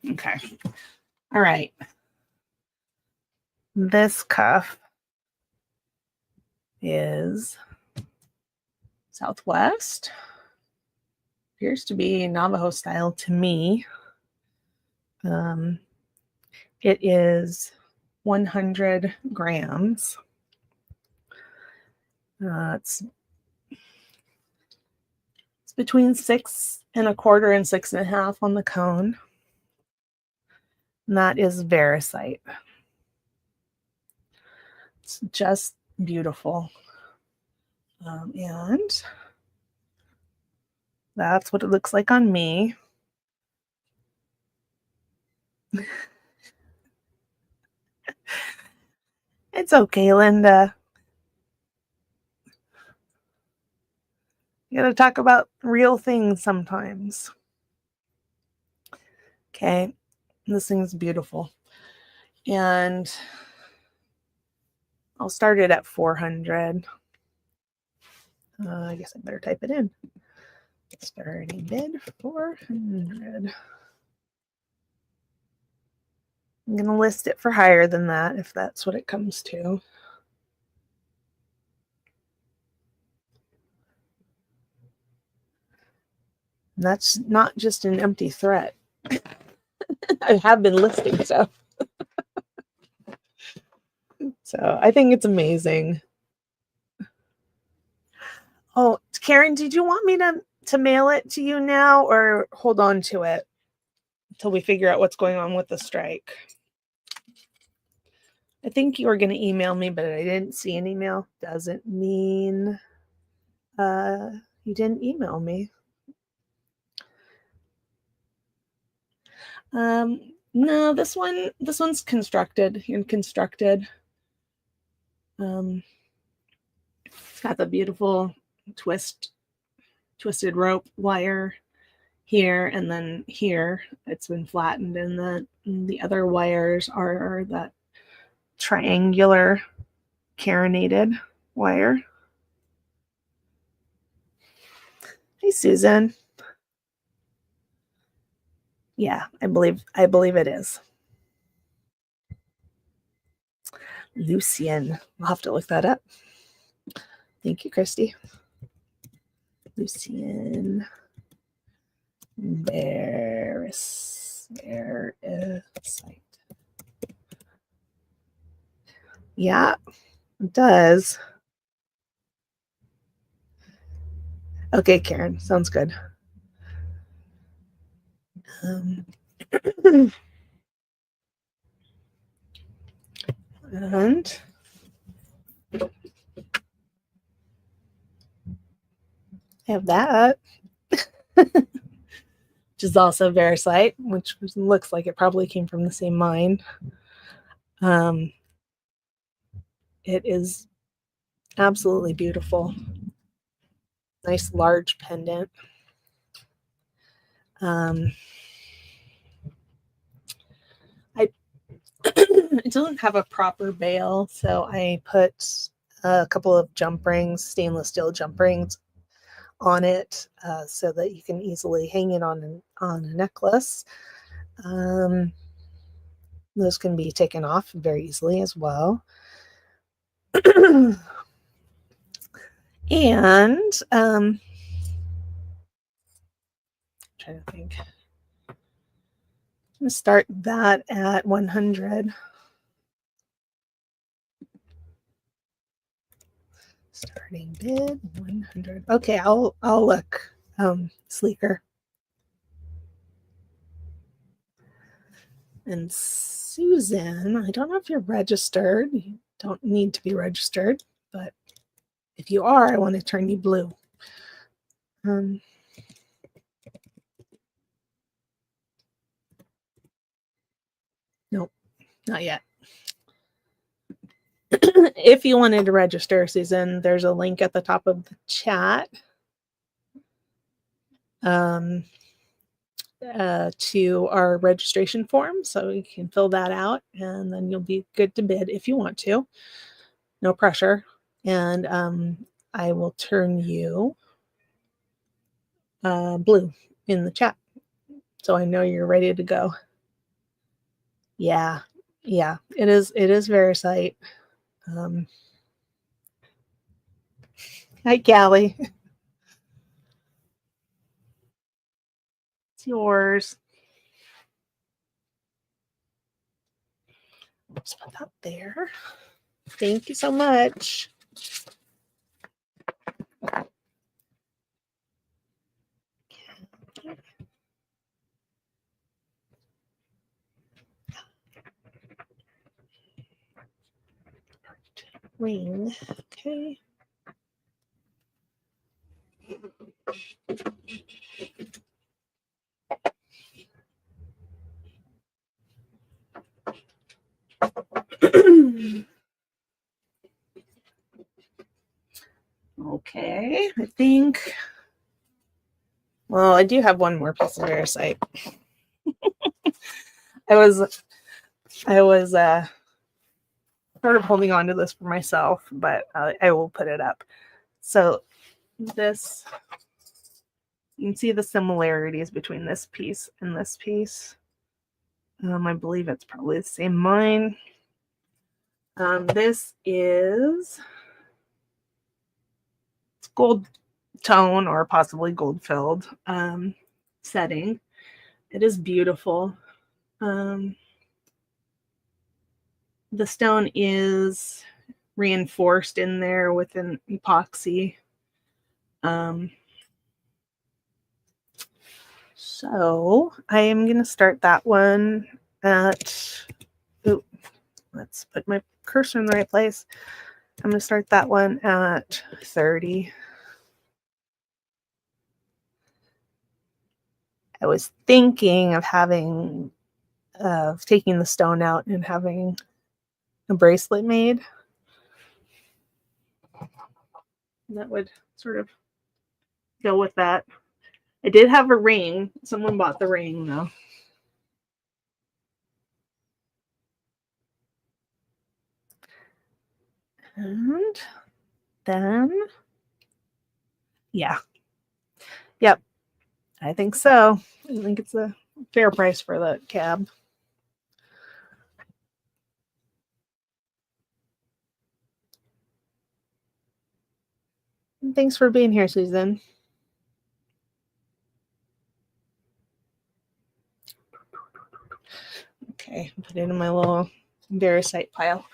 A: Okay. All right. This cuff is Southwest. Appears to be Navajo style to me. It is 100 grams. It's between 6.25 and 6.5 on the cone. And that is Veracite. It's just beautiful. And that's what it looks like on me. It's okay, Linda. You gotta talk about real things sometimes. Okay, this thing's beautiful. And I'll start it at 400. I guess I better type it in. Starting bid 400. I'm going to list it for higher than that if that's what it comes to. And that's not just an empty threat. I have been listing stuff. So I think it's amazing. Oh, Karen, did you want me to mail it to you now or hold on to it until we figure out what's going on with the strike? I think you were going to email me, but I didn't see an email. Doesn't mean you didn't email me. No, this one's constructed. It's got the beautiful twisted rope wire here, and then here it's been flattened, and the other wires are that triangular carinated wire. Hey, Susan. Yeah, I believe it is. Lucian. I'll have to look that up. Thank you, Christy. Lucian Veracite. Yeah, it does. Okay, Karen, sounds good. And I have that, which is also Veracite, which looks like it probably came from the same mine. It is absolutely beautiful. Nice large pendant. It doesn't have a proper bail, so I put a couple of jump rings, stainless steel jump rings on it, so that you can easily hang it on a necklace. Those can be taken off very easily as well. And I'm trying to think. I'm going to start that at 100. Starting bid 100. Okay, I'll look sleeker. And Susan, I don't know if you're registered. You don't need to be registered, but If you are, I want to turn you blue. Nope, not yet. If you wanted to register, Susan, there's a link at the top of the chat to our registration form. So you can fill that out and then you'll be good to bid if you want to. No pressure. And I will turn you blue in the chat. So I know you're ready to go. Yeah. Yeah. It is Veracite. Hi, Callie. It's yours. Just put that there. Thank you so much. Ring. Okay. Okay, I think. Well, I do have one more piece of Veracite. I was sort of holding on to this for myself, but I will put it up. So this, you can see the similarities between this piece and this piece. I believe it's probably the same mine. This is gold tone or possibly gold filled setting. It is beautiful. The stone is reinforced in there with an epoxy. So I am going to start that one at, let's put my cursor in the right place. I'm going to start that one at 30. I was thinking of taking the stone out and having a bracelet made. That would sort of go with that. I did have a ring. Someone bought the ring though. And then, yeah. Yep. I think so. I think it's a fair price for the cab. Thanks for being here, Susan. Okay, put it in my little Veracite pile.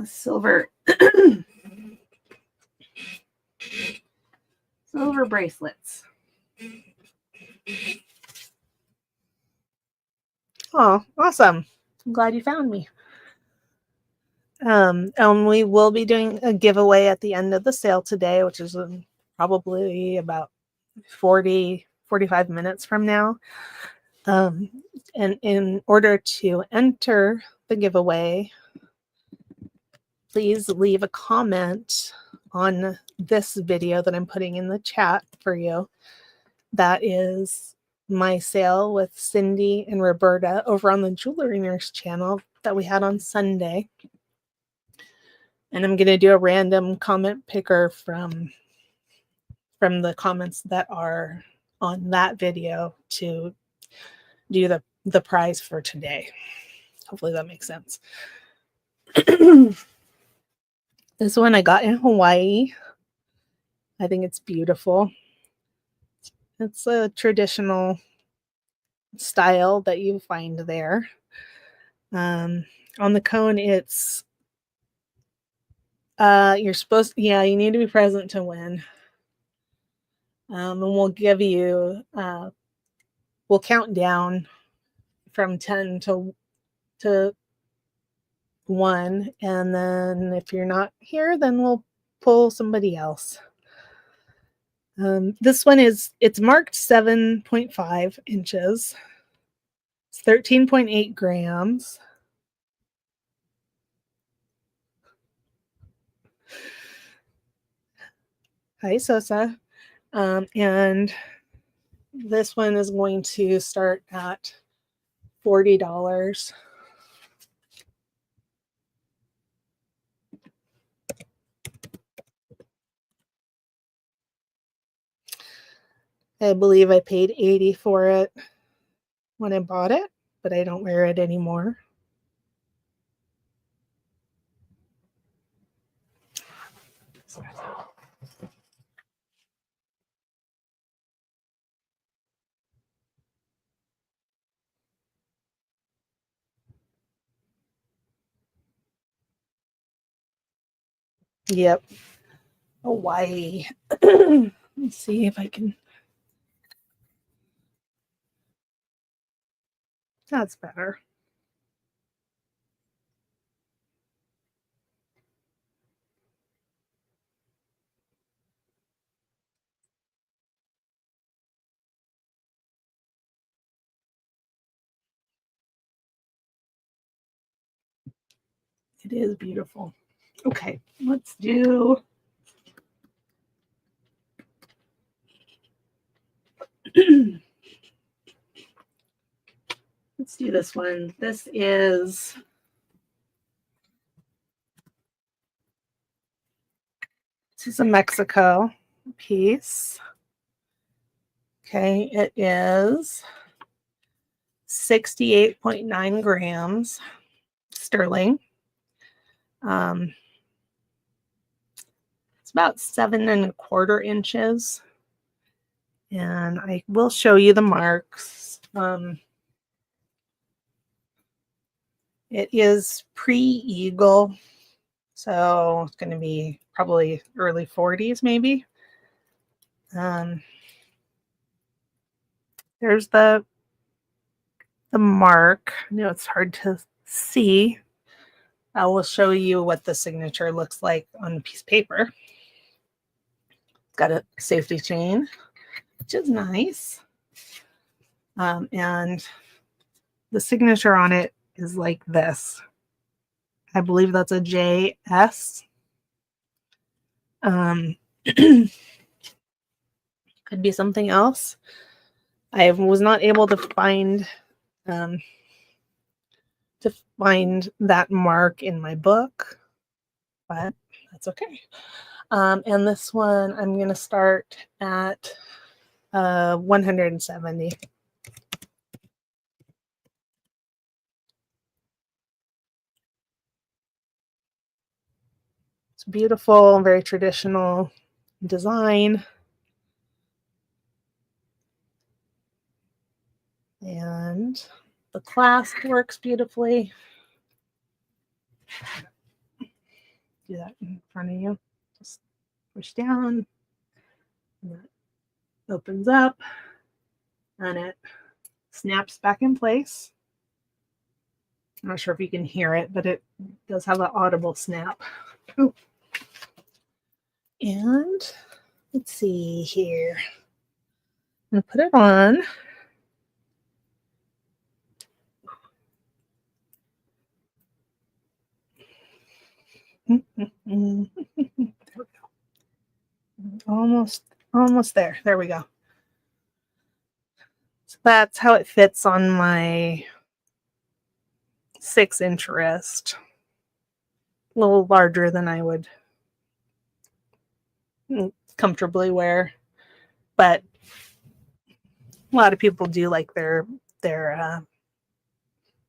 A: Silver. Silver bracelets. Oh, awesome. I'm glad you found me. And we will be doing a giveaway at the end of the sale today, which is probably about 45 minutes from now. And in order to enter the giveaway, please leave a comment on this video that I'm putting in the chat for you. That is my sale with Cindy and Roberta over on the Jewelry Nurse channel that we had on Sunday. And I'm going to do a random comment picker from the comments that are on that video to do the prize for today. Hopefully that makes sense. This one I got in Hawaii. I think it's beautiful. It's a traditional style that you find there. On the cone, it's you're supposed, yeah, you need to be present to win. And we'll give you, we'll count down from 10 to 1, and then if you're not here, then we'll pull somebody else. This one it's marked 7.5 inches. It's 13.8 grams. Hi, Sosa. And this one is going to start at $40. I believe I paid $80 for it when I bought it, but I don't wear it anymore. Yep. Hawaii. Let's see if I can. That's better. It is beautiful. Okay, let's do let's do this one. This is a Mexico piece. Okay, it is 68.9 grams sterling. It's about 7.25 inches. And I will show you the marks. It is pre-eagle, so it's going to be probably early 40s maybe. There's the mark. I know it's hard to see. I will show you what the signature looks like on a piece of paper. It's got a safety chain, which is nice. And the signature on it is like this. I believe that's a JS. Could be something else. I was not able to find that mark in my book, but that's okay. And this one, I'm going to start at 170. It's beautiful, very traditional design. And the clasp works beautifully. Do that in front of you. Just push down. And that opens up. And it snaps back in place. I'm not sure if you can hear it, but it does have an audible snap. Ooh. And let's see here. I'm going to put it on. There we go. Almost there. There we go. So that's how it fits on my 6-inch wrist. A little larger than I would comfortably wear, but a lot of people do like their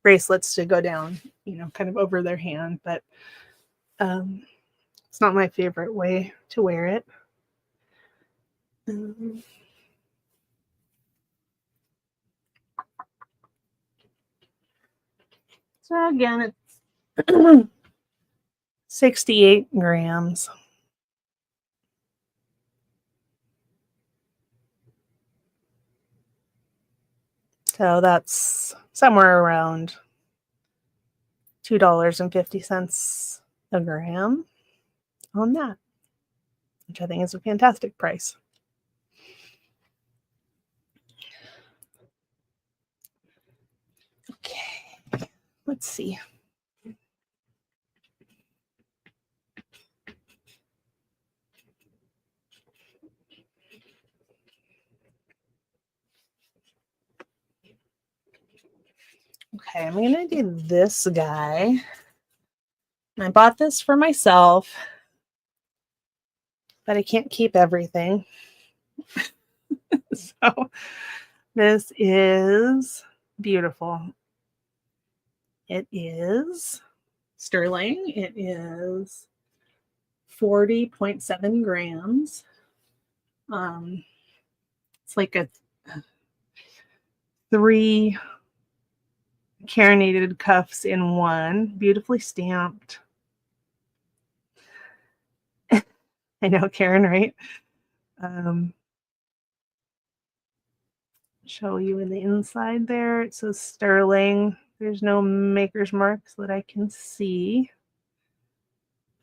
A: bracelets to go down, kind of over their hand, but it's not my favorite way to wear it. So again, it's 68 grams. So that's somewhere around $2.50 a gram on that. which I think is a fantastic price. Okay, let's see. Okay, I'm gonna do this guy. I bought this for myself, but I can't keep everything. So this is beautiful. It is sterling. It is 40.7 grams. It's like a 3 carinated cuffs in one, beautifully stamped. I know, Karen, right? Show you in the inside there. It says sterling. There's no maker's marks that I can see.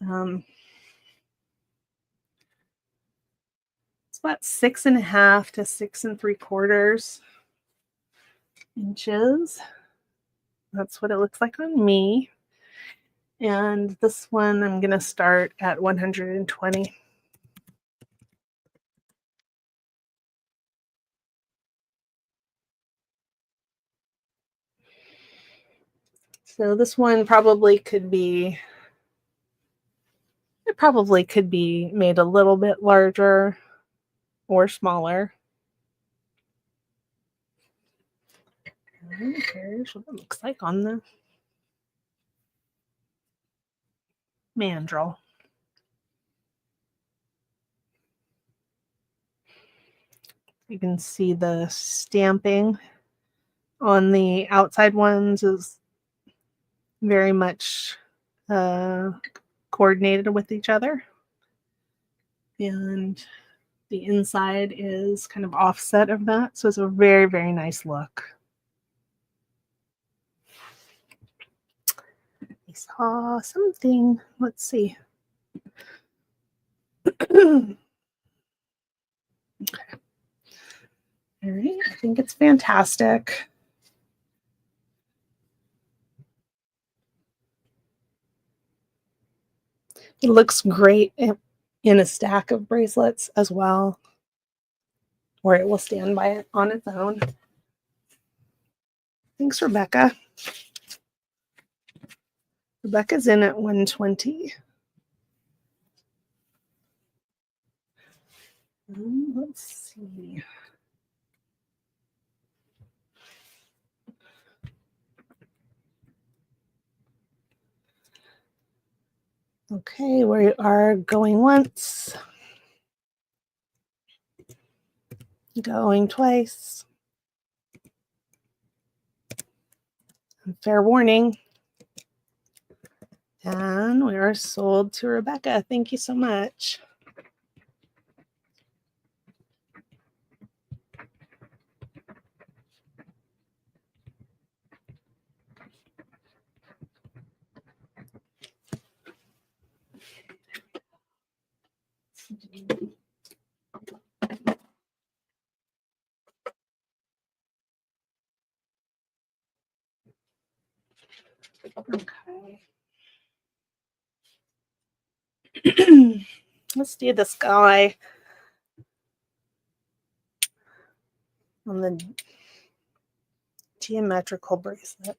A: It's about 6.5 to 6 3/4 inches. That's what it looks like on me. And this one I'm going to start at 120. So this one probably could be, it probably could be made a little bit larger or smaller. And here's what it looks like on the mandrel. You can see the stamping on the outside ones is very much coordinated with each other. And the inside is kind of offset of that. So it's a very, very nice look. I saw something. Let's see. Okay. All right. I think it's fantastic. It looks great in a stack of bracelets as well, or it will stand by it on its own. Thanks, Rebecca. Rebecca's in at 120. Let's see. Okay, we are going once, going twice. Fair warning. And we are sold to Rebecca. Thank you so much. Okay. Let's do this guy on the geometrical bracelet.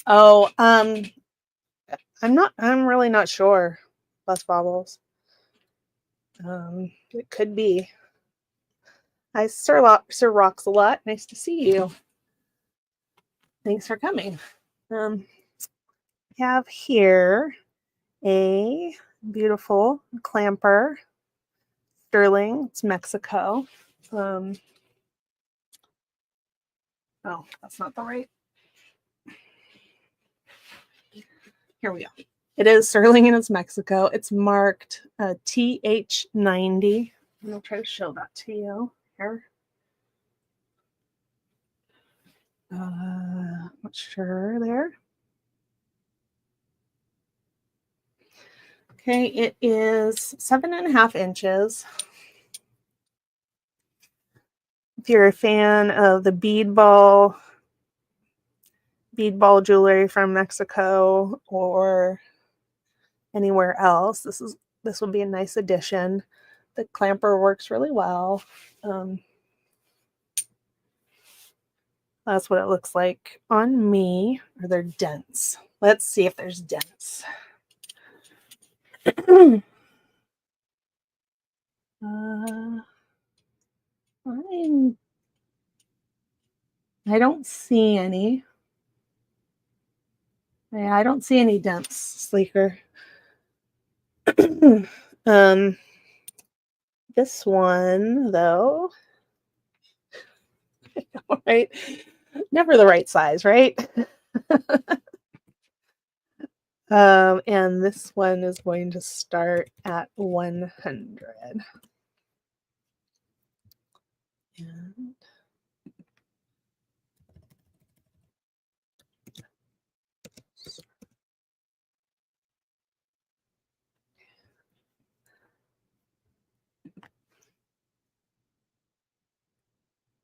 A: Oh, I'm really not sure. Bus bobbles. It could be. Hi, Sir Rocks a lot. Nice to see you. Thanks for coming. We have here a beautiful clamper, sterling. It's Mexico. Oh, that's not the right. Here we go. It is sterling and it's Mexico. It's marked TH90. I'll try to show that to you here. Not sure there. Okay, it is 7.5 inches. If you're a fan of the bead ball jewelry from Mexico or anywhere else, this would be a nice addition. The clamper works really well. That's what it looks like on me. Or they're dents. Let's see if there's dents. I don't see any. Yeah, I don't see any dents, Sleeker. This one, though, right? Never the right size, right? And this one is going to start at 100. And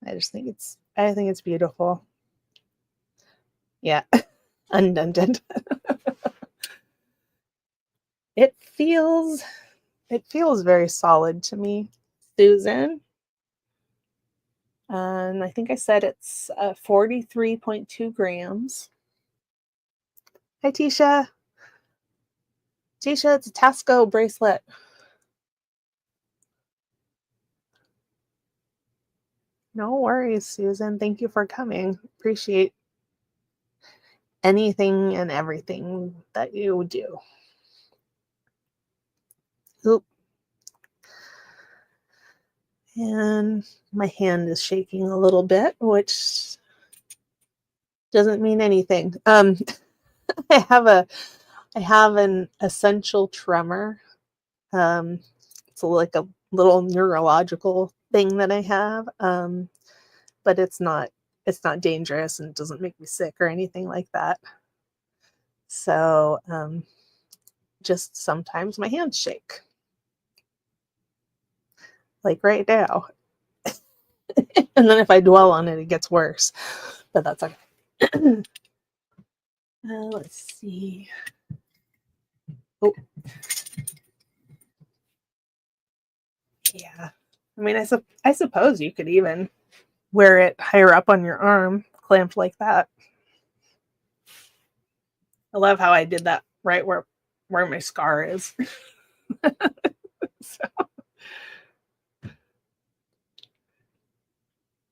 A: I think it's beautiful. Yeah, undunted. It feels very solid to me, Susan. And I think I said it's 43.2 grams. Hi, Tisha. Tisha, it's a Tasco bracelet. No worries, Susan. Thank you for coming. Appreciate anything and everything that you do. Oop. And my hand is shaking a little bit, which doesn't mean anything. I have an essential tremor. It's like a little neurological thing that I have. But it's not dangerous and it doesn't make me sick or anything like that. So just sometimes my hands shake. Like right now. And then if I dwell on it, it gets worse. But that's okay. Let's see. Oh. Yeah. I mean, I suppose you could even wear it higher up on your arm, clamped like that. I love how I did that right where my scar is.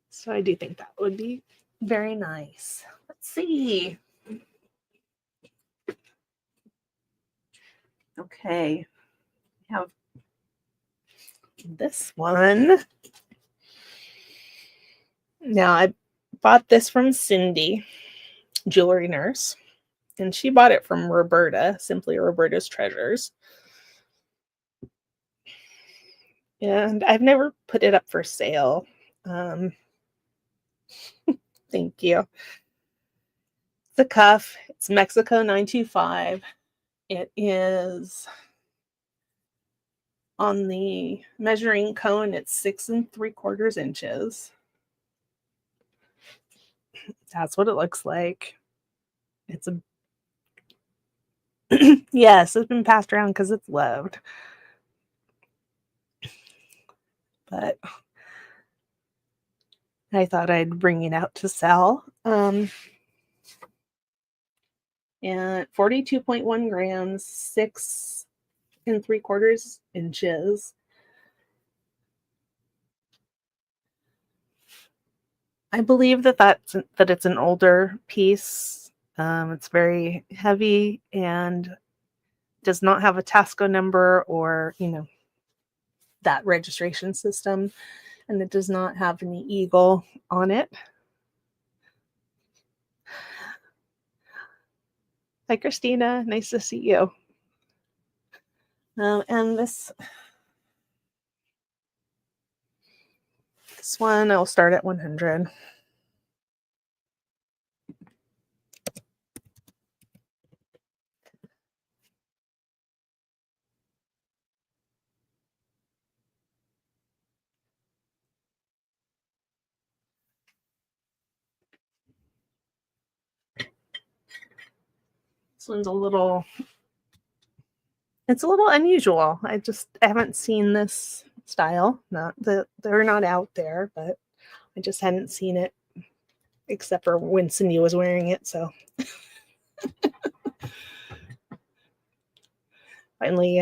A: So I do think that would be very nice. Let's see. Okay. I have this one. Now, I bought this from Cindy, Jewelry Nurse, and she bought it from Roberta, Simply Roberta's Treasures. And I've never put it up for sale. Thank you. It's a cuff. It's Mexico 925. It is on the measuring cone. It's 6 3/4 inches. That's what it looks like. It's a yes, it's been passed around because it's loved. But I thought I'd bring it out to sell. And 42.1 grams, 6 3/4 inches. I believe that it's an older piece. It's very heavy and does not have a Tasco number or, that registration system. And it does not have any eagle on it. Hi, Christina. Nice to see you. And this one, I'll start at 100. This one's it's a little unusual. I haven't seen this style. Not that they're not out there, but I just hadn't seen it except for when Cindy was wearing it. So finally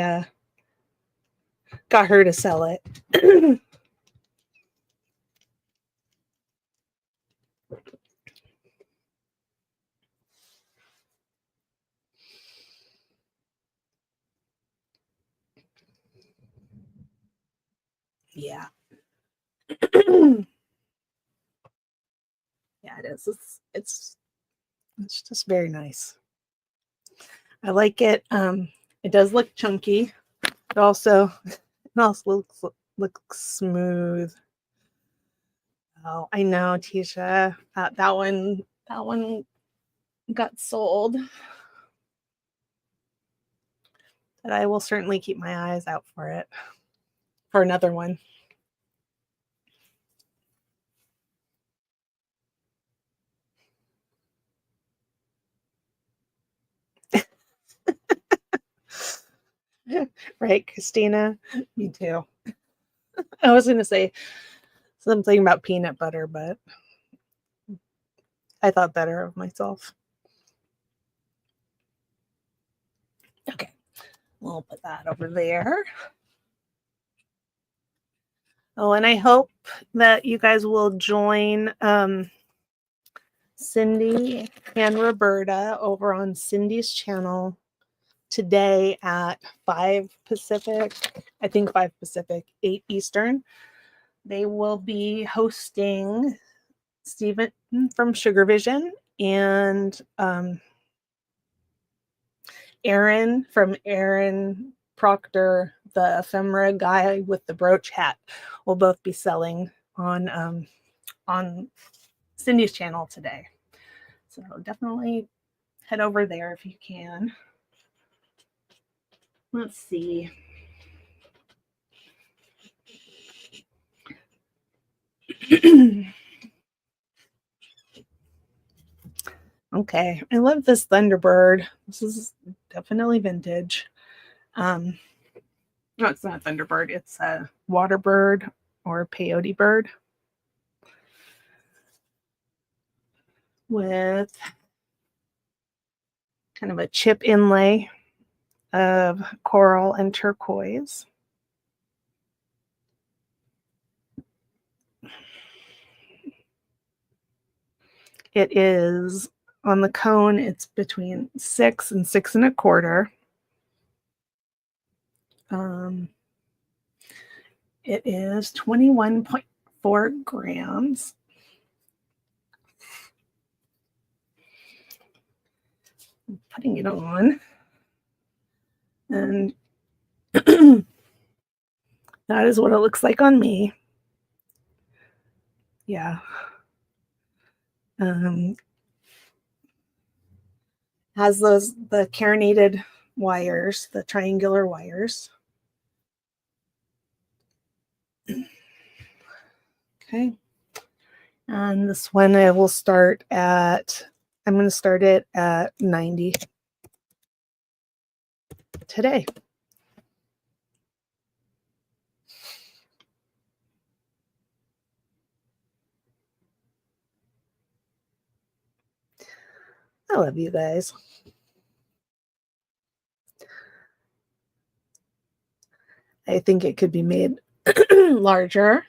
A: got her to sell it. Yeah. Yeah, it is. It's just very nice. I like it. It does look chunky. It also looks smooth. Oh, I know, Tisha. That one got sold. But I will certainly keep my eyes out for it. For another one. Right, Christina? Me too. I was going to say something about peanut butter, but I thought better of myself. Okay, we'll put that over there. Oh, and I hope that you guys will join Cindy and Roberta over on Cindy's channel today at 5 Pacific, I think 5 Pacific, 8 Eastern. They will be hosting Stephen from Sugar Vision and Aaron from Aaron Proctor, the ephemera guy with the brooch hat, will both be selling on Cindy's channel today. So definitely head over there if you can. Let's see. Okay, I love this Thunderbird. This is definitely vintage. No, it's not Thunderbird. It's a Waterbird or Peyote bird with kind of a chip inlay of coral and turquoise. It is on the cone, it's between 6 and 6 1/4. It is 21.4 grams. I'm putting it on. And that is what it looks like on me. Yeah. Has the carinated wires, the triangular wires. Okay. And this one I'm going to start it at 90 today. I love you guys. I think it could be made larger,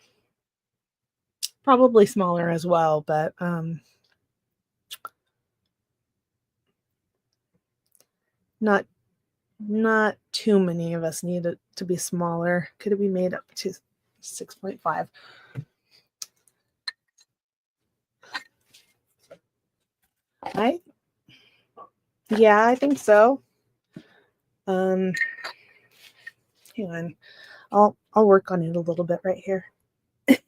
A: probably smaller as well, but not too many of us need it to be smaller. Could it be made up to 6.5? Yeah, I think so. Hang on. I'll work on it a little bit right here. Let's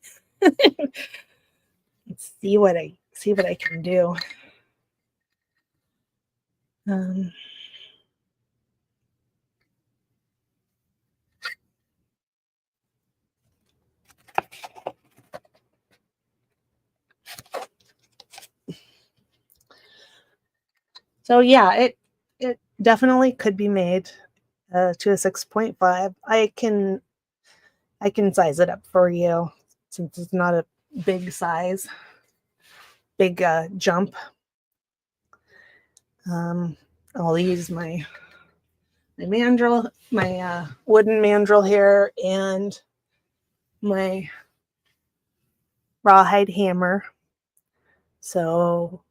A: see what I can do. So yeah, it definitely could be made to a 6.5. I can size it up for you since it's not a big size, big jump. I'll use my mandrel, my wooden mandrel here, and my rawhide hammer, so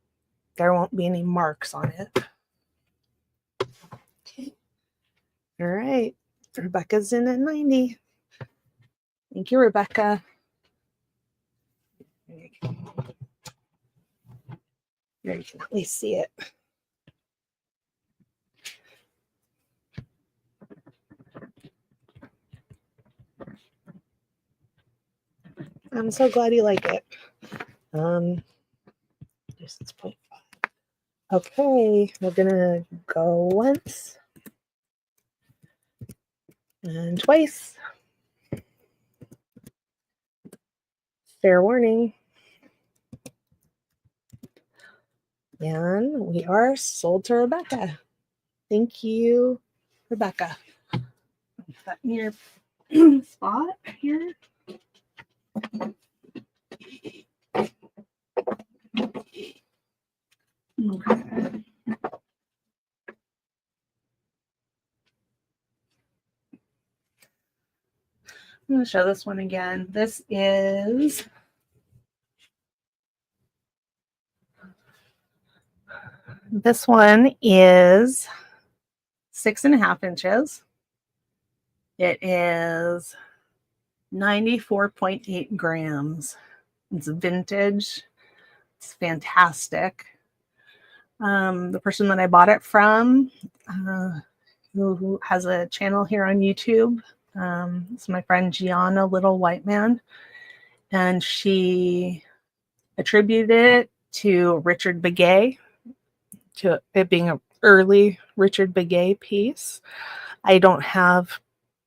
A: there won't be any marks on it. Okay. All right. Rebecca's in at 90. Thank you, Rebecca. There you can at least see it. I'm so glad you like it. This is 0.5. Okay, we're gonna go once and twice. Fair warning. And we are sold to Rebecca. Thank you, Rebecca. Put that in your spot here. Okay. I'm going to show this one again. This one is 6.5 inches. It is 94.8 grams. It's vintage. It's fantastic. The person that I bought it from, who has a channel here on YouTube, it's my friend Gianna Little White Man, and she attributed it to Richard Begay, to it being an early Richard Begay piece. I don't have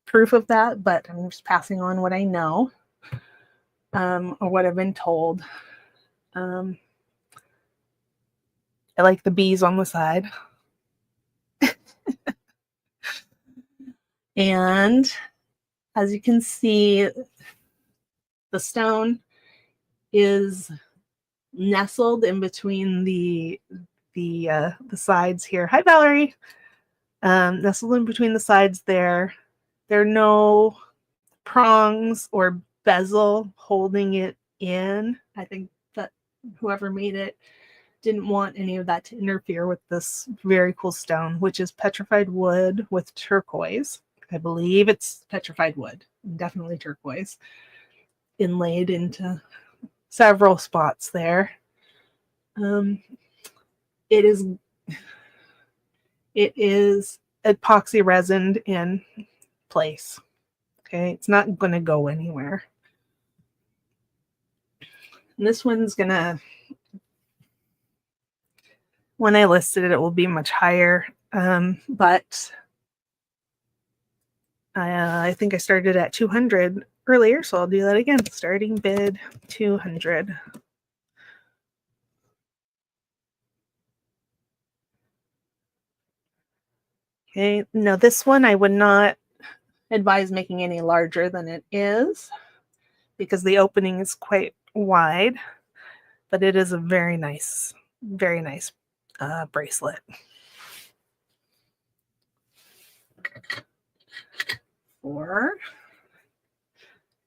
A: proof of that, but I'm just passing on what I know, or what I've been told. I like the bees on the side. And as you can see, the stone is nestled in between the sides here. Hi, Valerie. Nestled in between the sides there. There are no prongs or bezel holding it in. I think that whoever made it didn't want any of that to interfere with this very cool stone, which is petrified wood with turquoise. I believe it's petrified wood, definitely turquoise, inlaid into several spots there. It is epoxy resined in place. Okay, it's not going to go anywhere. And this one's gonna, when I listed it, it will be much higher, but I think I started at 200 earlier, so I'll do that again. Starting bid 200. Okay, now this one I would not advise making any larger than it is because the opening is quite wide, but it is a very nice bracelet.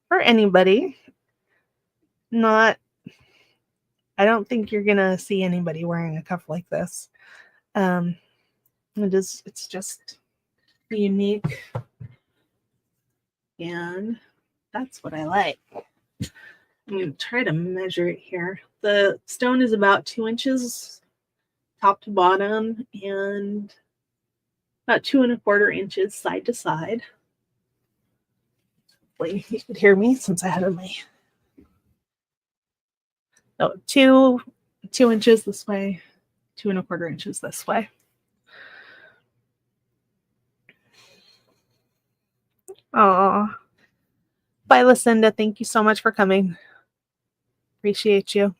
A: For anybody, I don't think you're gonna see anybody wearing a cuff like this. It's just unique, and that's what I like. I'm going to try to measure it here. The stone is about 2 inches top to bottom and about 2¼ inches side to side. Hopefully you could hear me since I had my 2 inches this way, 2¼ inches this way. Oh, bye, Lucinda. Thank you so much for coming. Appreciate you.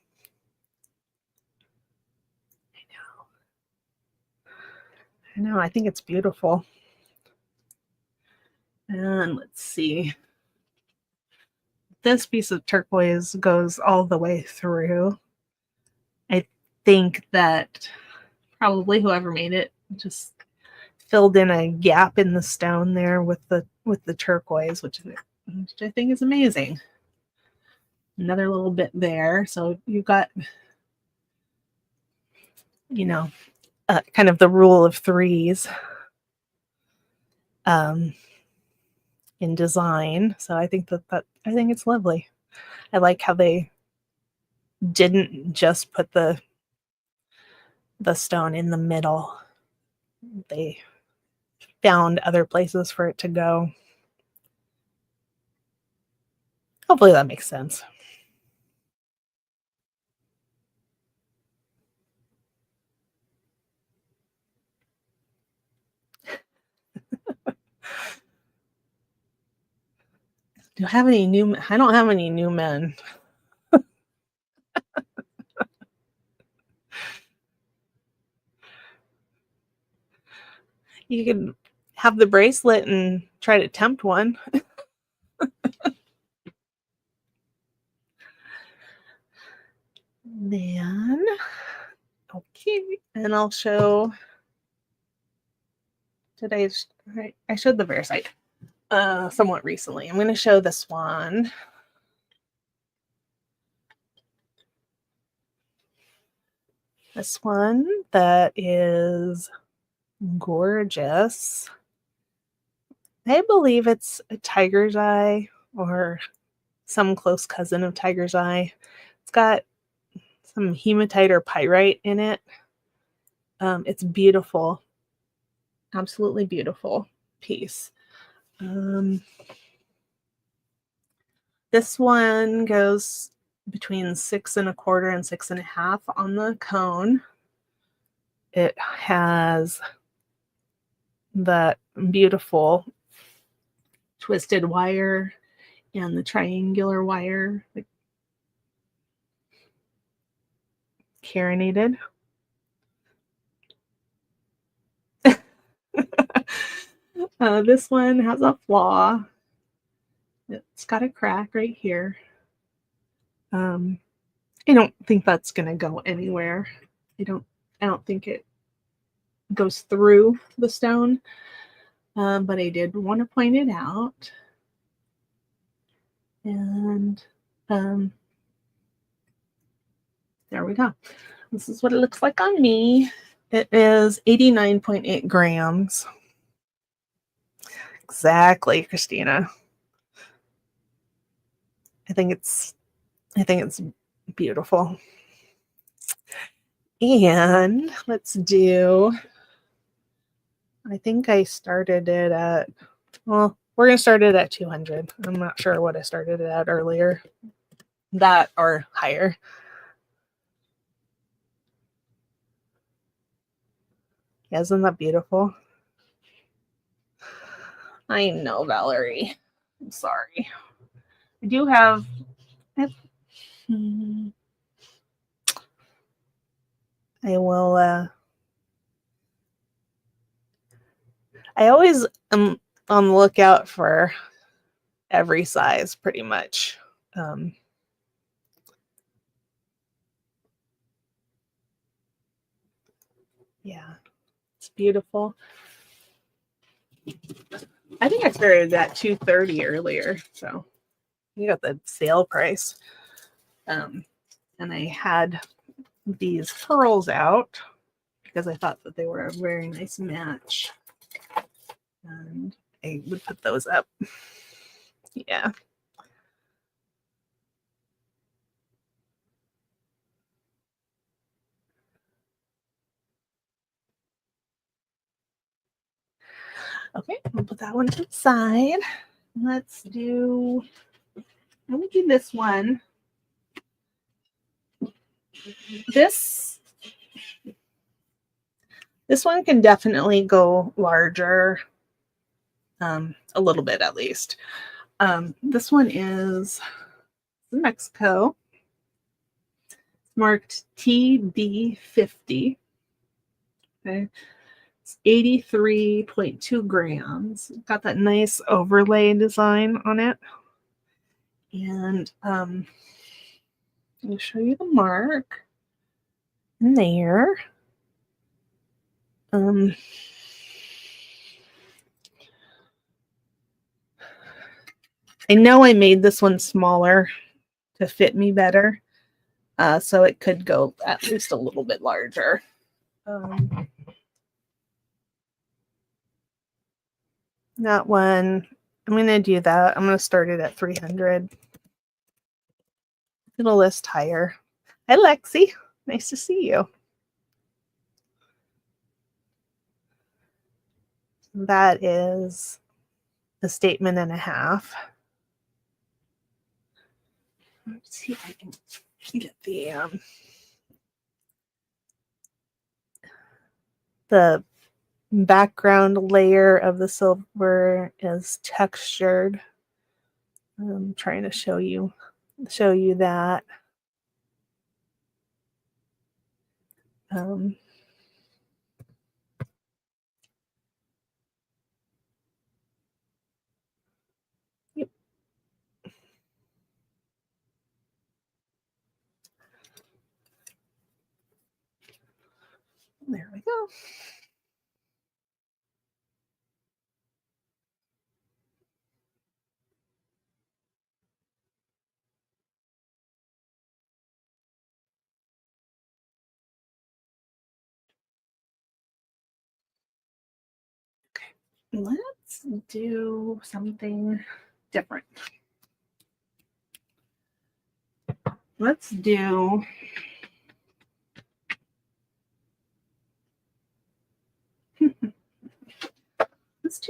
A: I know. I know, I think it's beautiful. And let's see. This piece of turquoise goes all the way through. I think that probably whoever made it just filled in a gap in the stone there with the turquoise, which I think is amazing. Another little bit there. So you've got, you know, kind of the rule of threes in design. So I think I think it's lovely. I like how they didn't just put the stone in the middle. They found other places for it to go. Hopefully that makes sense. Do I have any new? I don't have any new men. You could have the bracelet and try to tempt one. Then, okay, and I'll show. I showed the Veracite somewhat recently. I'm going to show this one. This one that is gorgeous. I believe it's a tiger's eye or some close cousin of tiger's eye. It's got some hematite or pyrite in it. It's beautiful. Absolutely beautiful piece. This one goes between 6 1/4 and 6 1/2 on the cone. It has that beautiful twisted wire and the triangular wire, like carinated. This one has a flaw. It's got a crack right here. I don't think that's gonna go anywhere. I don't think it goes through the stone, but I did want to point it out. And there we go. This is what it looks like on me. It is 89.8 grams. Exactly, Christina. I think it's beautiful. And let's do, I think I started it at, well, we're going to start it at 200. I'm not sure what I started it at earlier. That or higher. Isn't that beautiful? I know, Valerie. I'm sorry. I do have, I will, I always am on the lookout for every size pretty much. Yeah, it's beautiful. I think I started at 230 earlier, so you got the sale price. And I had these pearls out because I thought that they were a very nice match. And I would put those up. Yeah. Okay, I'll put that one to the side. Let me do this one. This one can definitely go larger, a little bit at least. This one is Mexico. It's marked TD50. Okay, It's 83.2 grams. Got that nice overlay design on it. And I'll show you the mark in there. I know I made this one smaller to fit me better, so it could go at least a little bit larger. That one, I'm going to do that. I'm going to start it at 300. It'll list higher. Hi, Lexi. Nice to see you. That is a statement and a half. Let's see if I can get the background layer of the silver is textured. I'm trying to show you that. Yep. There we go. Okay, let's do something different. Let's do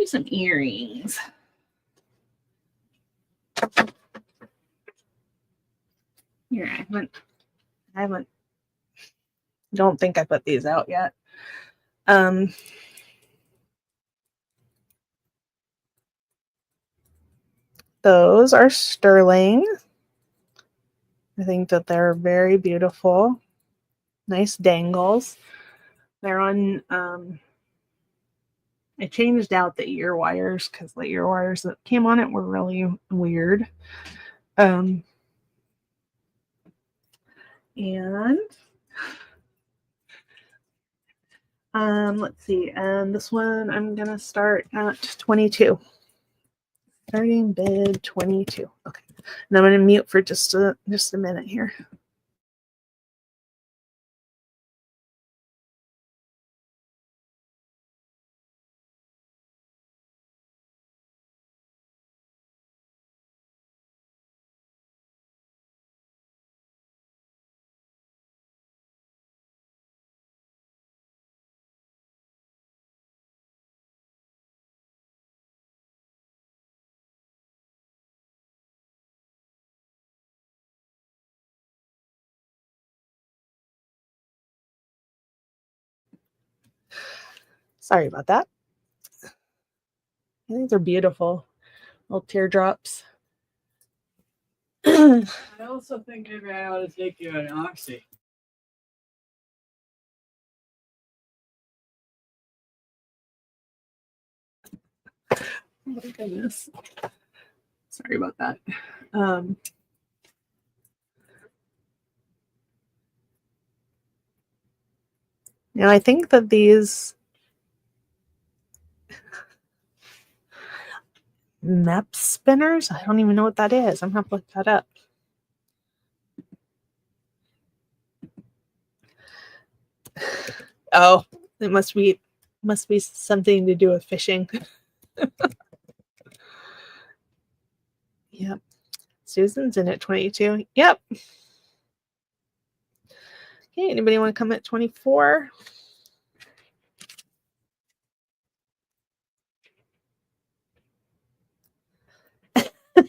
A: some earrings. Here, I don't think I put these out yet. Those are sterling. I think that they're very beautiful. Nice dangles. They're on, I changed out the ear wires because the ear wires that came on it were really weird. And let's see. And this one I'm gonna start at 22. Starting bid 22. Okay. And I'm gonna mute for just a minute here. Sorry about that. I think they're beautiful. Little teardrops.
B: I also think maybe I ought to take you an oxy.
A: Oh my goodness. Sorry about that. Now I think that these MEP spinners, I don't even know what that is. I'm gonna have to look that up. Oh, it must be something to do with fishing. Yep. Susan's in at 22. Yep. Okay, anybody want to come at 24?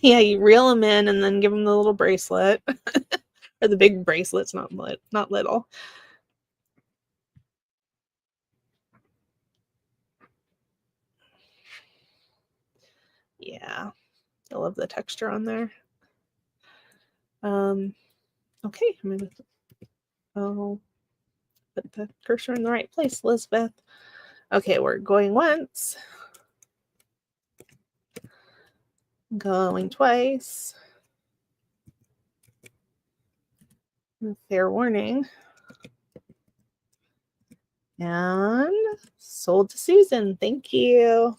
A: Yeah, you reel them in and then give them the little bracelet. Or the big bracelets, not little. Yeah, I love the texture on there. Okay, I'm gonna put the cursor in the right place, Elizabeth. Okay, we're going once. Going twice. Fair warning. And sold to Susan. Thank you.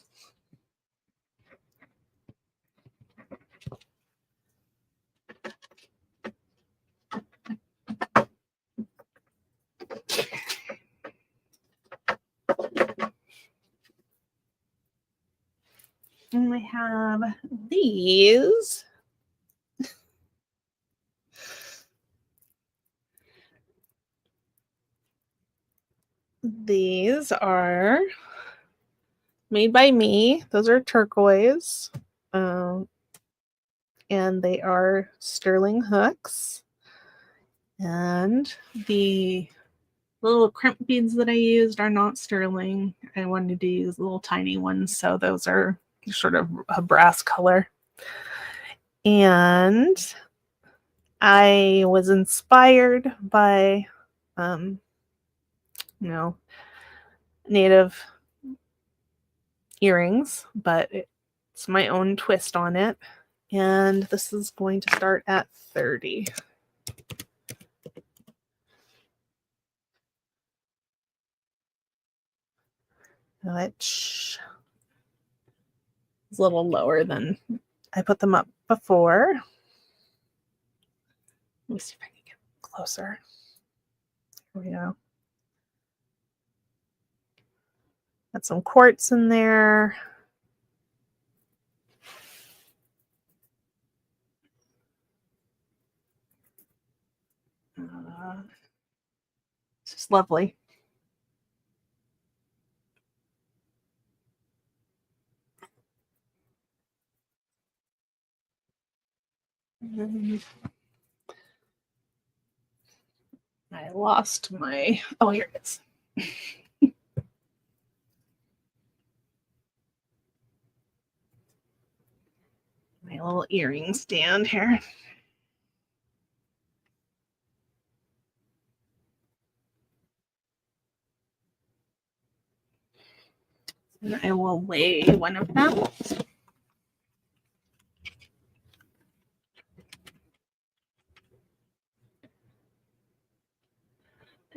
A: And I have these. These are made by me. Those are turquoise. And they are sterling hooks. And the little crimp beads that I used are not sterling. I wanted to use little tiny ones, so those are sort of a brass color. And I was inspired by, native earrings, but it's my own twist on it. And this is going to start at 30. Which is a little lower than I put them up before. Let me see if I can get closer. Here we go. Got some quartz in there. It's just lovely. I lost my, oh, here it is. My little earring stand here. And I will weigh one of them.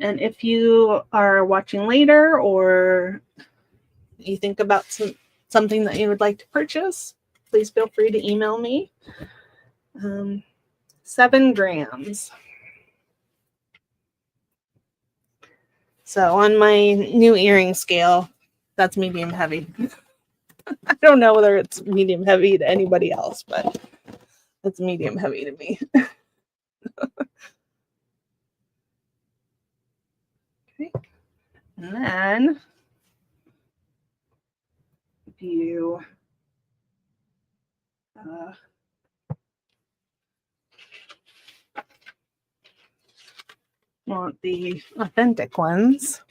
A: And if you are watching later or you think about something that you would like to purchase, please feel free to email me. 7 grams. So on my new earring scale, that's medium heavy. I don't know whether it's medium heavy to anybody else, but it's medium heavy to me. Okay. And then if you want the authentic ones,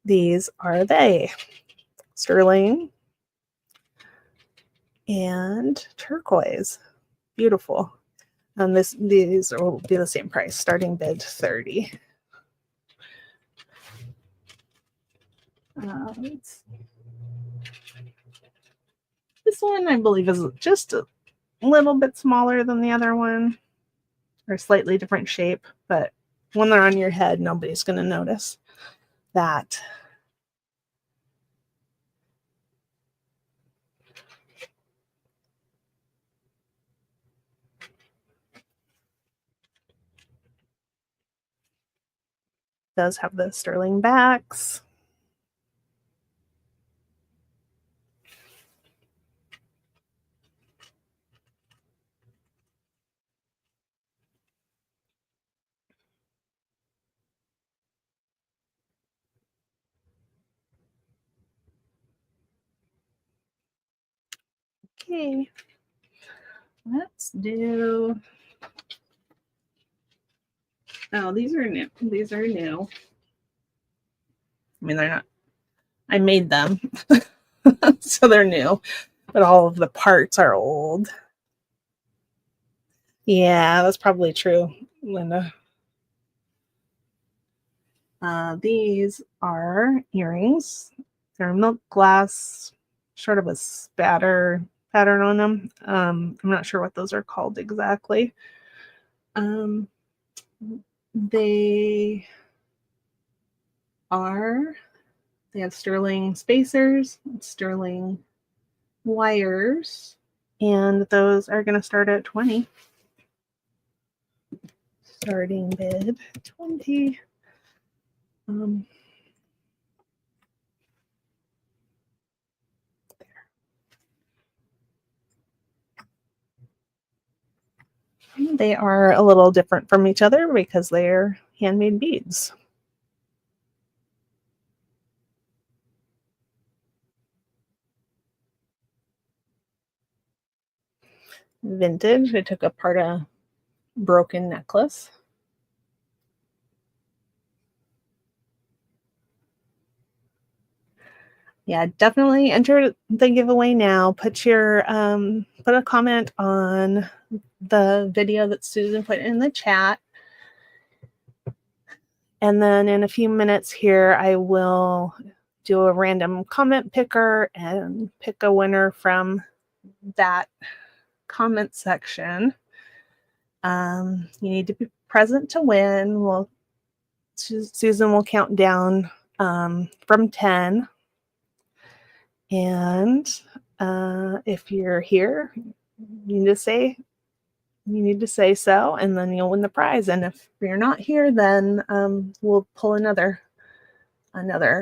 A: these are they. Sterling and turquoise. Beautiful. And these will be the same price, starting bid 30. This one I believe is just a little bit smaller than the other one, or slightly different shape, but when they're on your head, nobody's going to notice that. It does have the sterling backs. Okay, let's do. Oh, these are new. These are new. I mean, they're not. I made them, so they're new, but all of the parts are old. Yeah, that's probably true, Linda. These are earrings. They're milk glass, sort of a spatter pattern on them. I'm not sure what those are called exactly. Um, they they have sterling spacers, sterling wires, and those are going to start at 20. Starting bid 20. They are a little different from each other because they're handmade beads. Vintage. I took apart a broken necklace. Yeah, definitely enter the giveaway now. Put a comment on the video that Susan put in the chat. And then in a few minutes here, I will do a random comment picker and pick a winner from that comment section. You need to be present to win. Susan will count down from 10. And if you're here, you need to say so, and then you'll win the prize. And if you're not here, then we'll pull another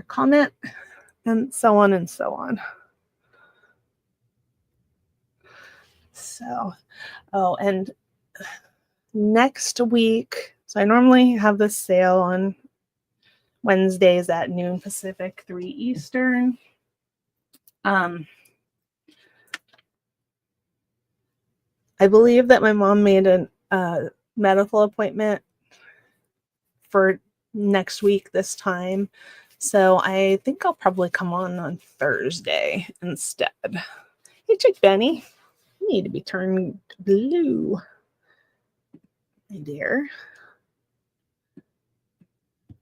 A: comment, and so on and so on. So, and next week, so I normally have this sale on Wednesdays at noon Pacific, 3 Eastern. I believe that my mom made a medical appointment for next week this time. So I think I'll probably come on Thursday instead. Hey, Chick Benny, you need to be turned blue, my dear.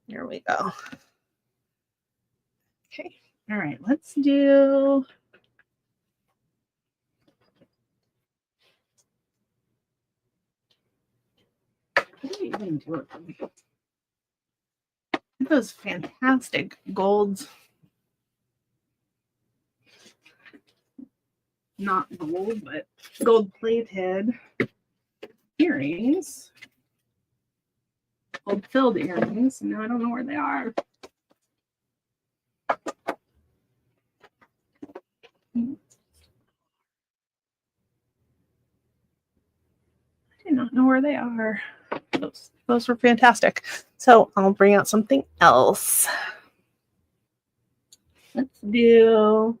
A: There we go. Okay. All right. Let's do. What do we even do? Those fantastic golds. Not gold, but gold plated earrings. Gold filled earrings. Now I don't know where they are. I do not know where they are. Those were fantastic. So I'll bring out something else. Let's do.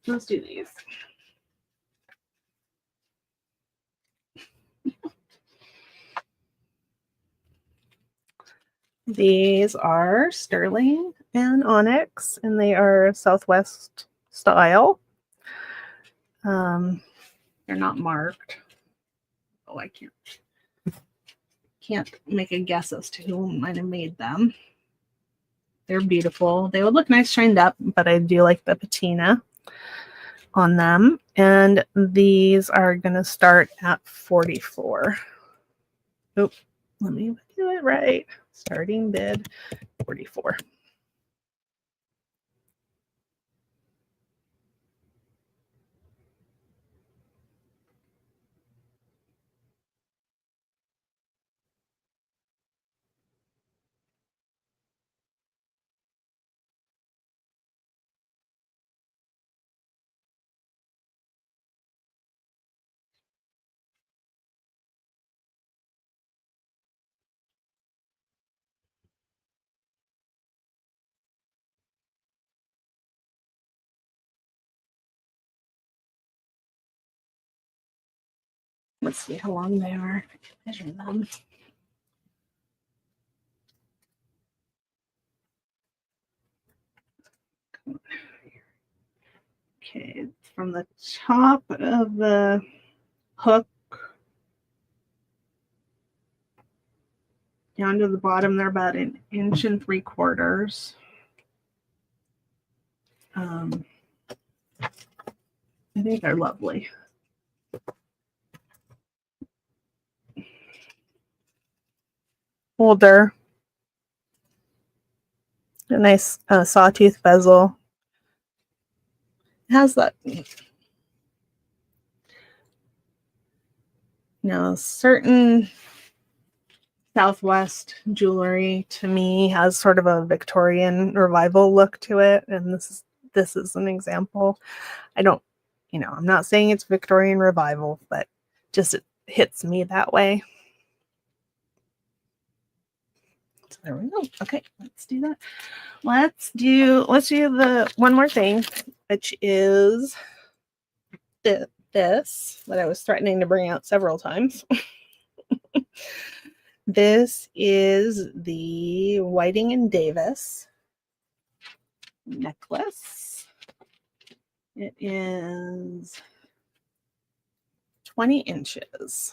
A: Let's do these. These are sterling and onyx, and they are Southwest style. They're not marked. Oh, I can't make a guess as to who might have made them. They're beautiful. They would look nice shined up, but I do like the patina on them. And these are going to start at 44. Oh, let me do it right. Starting bid 44. Let's see how long they are. Measure them. Okay, from the top of the hook down to the bottom. They're about 1.75 inches. I think they're lovely. Holder. A nice sawtooth bezel. It has that, certain Southwest jewelry to me has sort of a Victorian revival look to it, and this is an example. I don't, I'm not saying it's Victorian revival, but just it hits me that way. So there we go. Okay, let's do that. Let's do the one more thing, which is this that I was threatening to bring out several times. This is the Whiting and Davis necklace. It is 20 inches.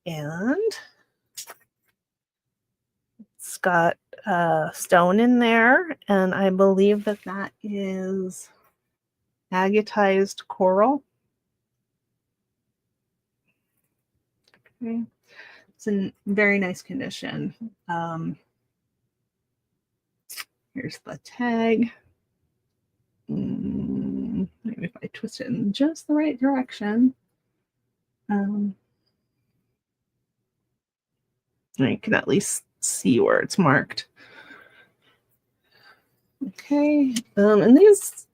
A: And it's got a stone in there, and I believe that is agatized coral. Okay. It's in very nice condition. Here's the tag. Maybe if I twist it in just the right direction. You can at least see where it's marked. Okay, and these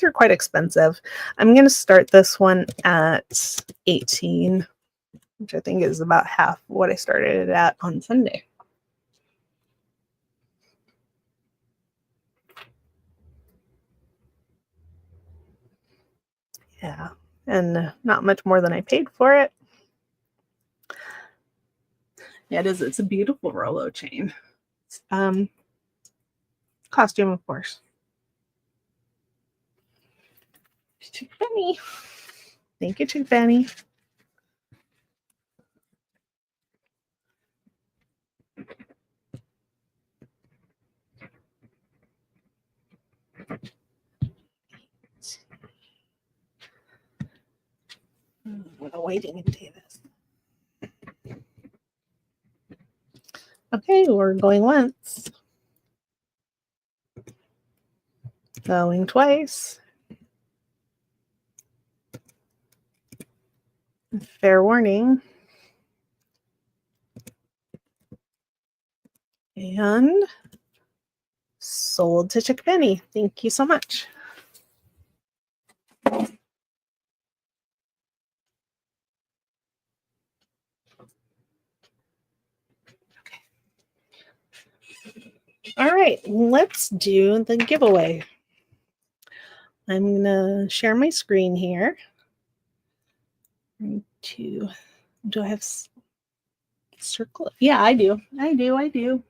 A: are quite expensive. I'm going to start this one at 18, which I think is about half what I started it at on Sunday. Yeah, and not much more than I paid for it. Yeah, it is. It's a beautiful Rolo chain. Costume, of course. Chick Benny. Thank you, Chick Benny. Waiting in Davis. Okay, we're going once. Going twice. Fair warning. And sold to Chick Benny. Thank you so much. All right, let's do the giveaway. I'm gonna share my screen here. Do I have circle? Yeah, I do. I can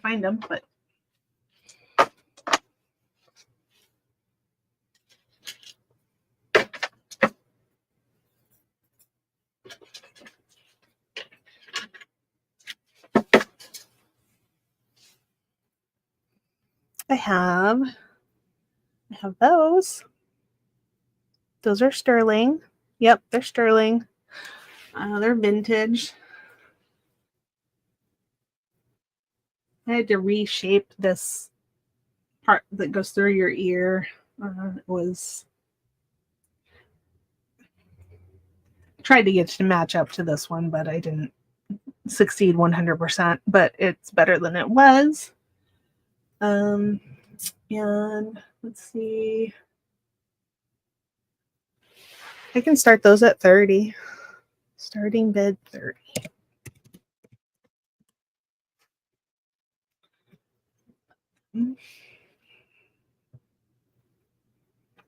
A: find them, but I have those. Those are sterling. Yep, they're sterling. They're vintage. I had to reshape this part that goes through your ear. It was tried to get to match up to this one, but I didn't succeed 100%, but it's better than it was. And let's see. I can start those at 30. Starting bid 30.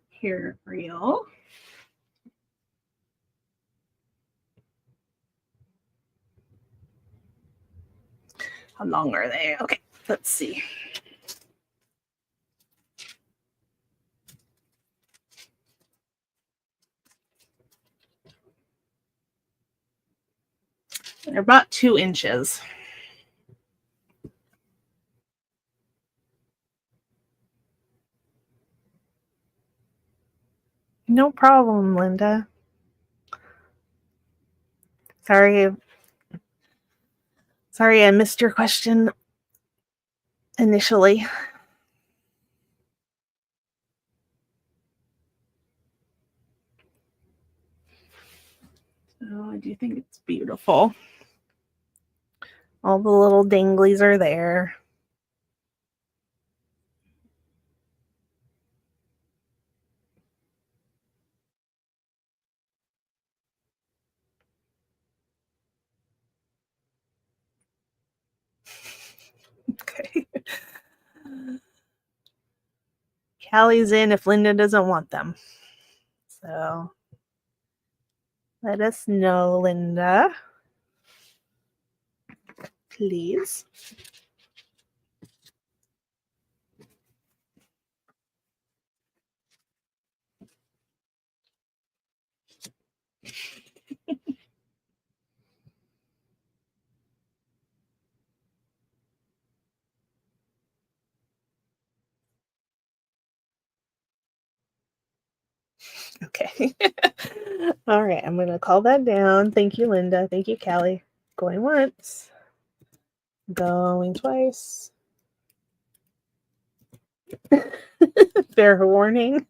A: Here for you. How long are they? Okay, let's see. They're about 2 inches. No problem, Linda. Sorry I missed your question initially. So I do think it's beautiful. All the little danglies are there. Okay. Callie's in if Linda doesn't want them. So let us know, Linda. Please. Okay. All right. I'm going to call that down. Thank you, Linda. Thank you, Callie. Going once. Going twice. Fair warning.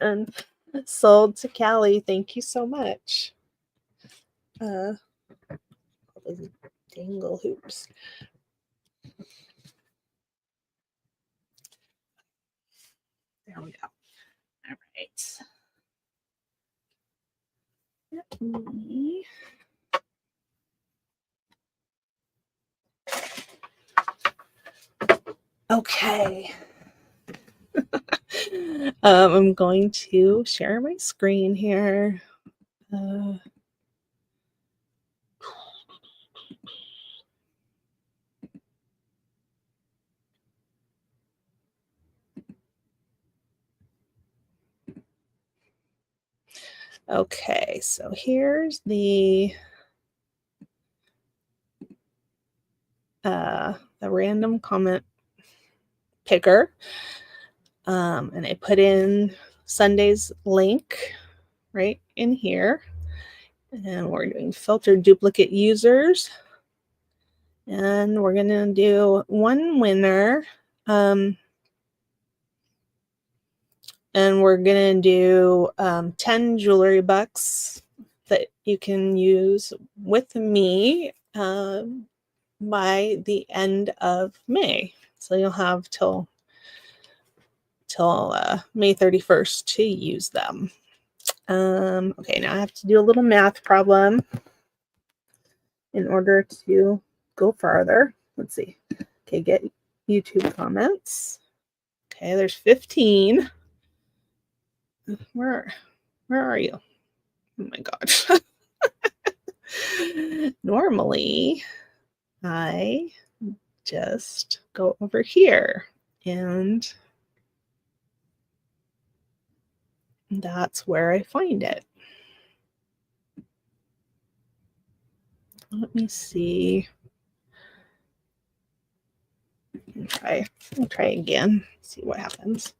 A: And sold to Callie. Thank you so much. Dangle hoops. There we go. All right. Let me... Okay. I'm going to share my screen here. Okay, so here's the random comment picker. And I put in Sunday's link right in here. And we're doing filter duplicate users. And we're going to do one winner. And we're going to do 10 jewelry bucks that you can use with me by the end of May. So you'll have till May 31st to use them. Okay, now I have to do a little math problem in order to go farther. Let's see. Okay, get YouTube comments. Okay, there's 15. Where are you? Oh my gosh. Normally, I just go over here and that's where I find it. Let me see. I'll try again. See what happens.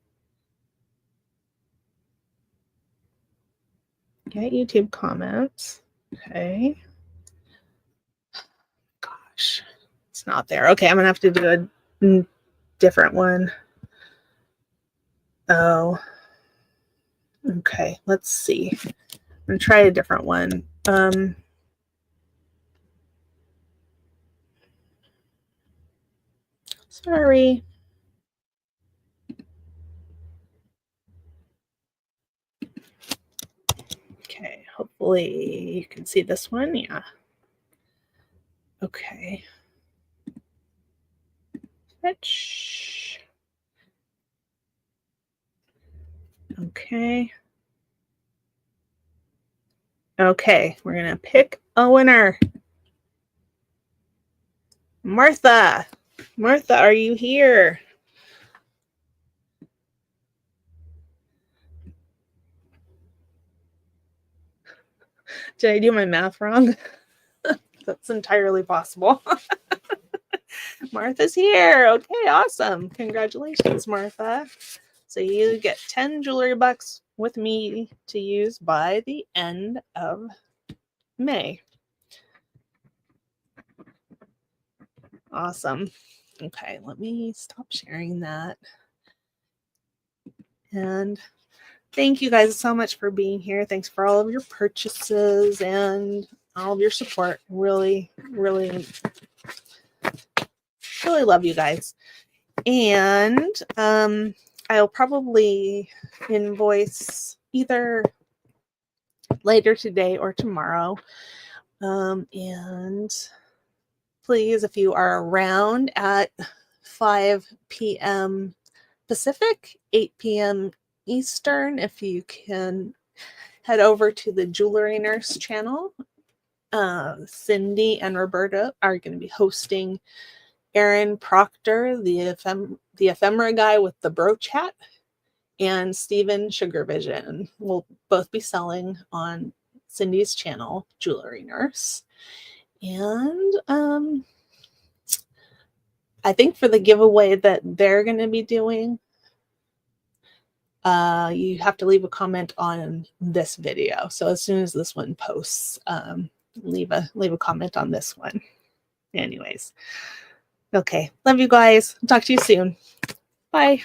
A: Get YouTube comments. Okay. Gosh, it's not there. Okay, I'm gonna have to do a different one. Oh. Okay, let's see. I'm gonna try a different one. Sorry. Okay, hopefully you can see this one. Yeah. Okay. Fetch. Okay. Okay, we're gonna pick a winner. Martha. Martha, are you here? Did I do my math wrong? That's entirely possible. Martha's here. Okay, awesome. Congratulations, Martha. So you get 10 jewelry bucks with me to use by the end of May. Awesome. Okay, let me stop sharing that. And thank you guys so much for being here. Thanks for all of your purchases and all of your support. Really, really, really love you guys. And I'll probably invoice either later today or tomorrow. And please, if you are around at 5 p.m. Pacific, 8 p.m. Eastern, if you can head over to the Jewelry Nurse channel. Cindy and Roberta are going to be hosting Aaron Proctor, the ephemera guy with the brooch hat, and Stephen Sugar Vision will both be selling on Cindy's channel, Jewelry Nurse. And I think for the giveaway that they're going to be doing, you have to leave a comment on this video. So as soon as this one posts, leave a comment on this one. Anyways, okay, love you guys. Talk to you soon. Bye.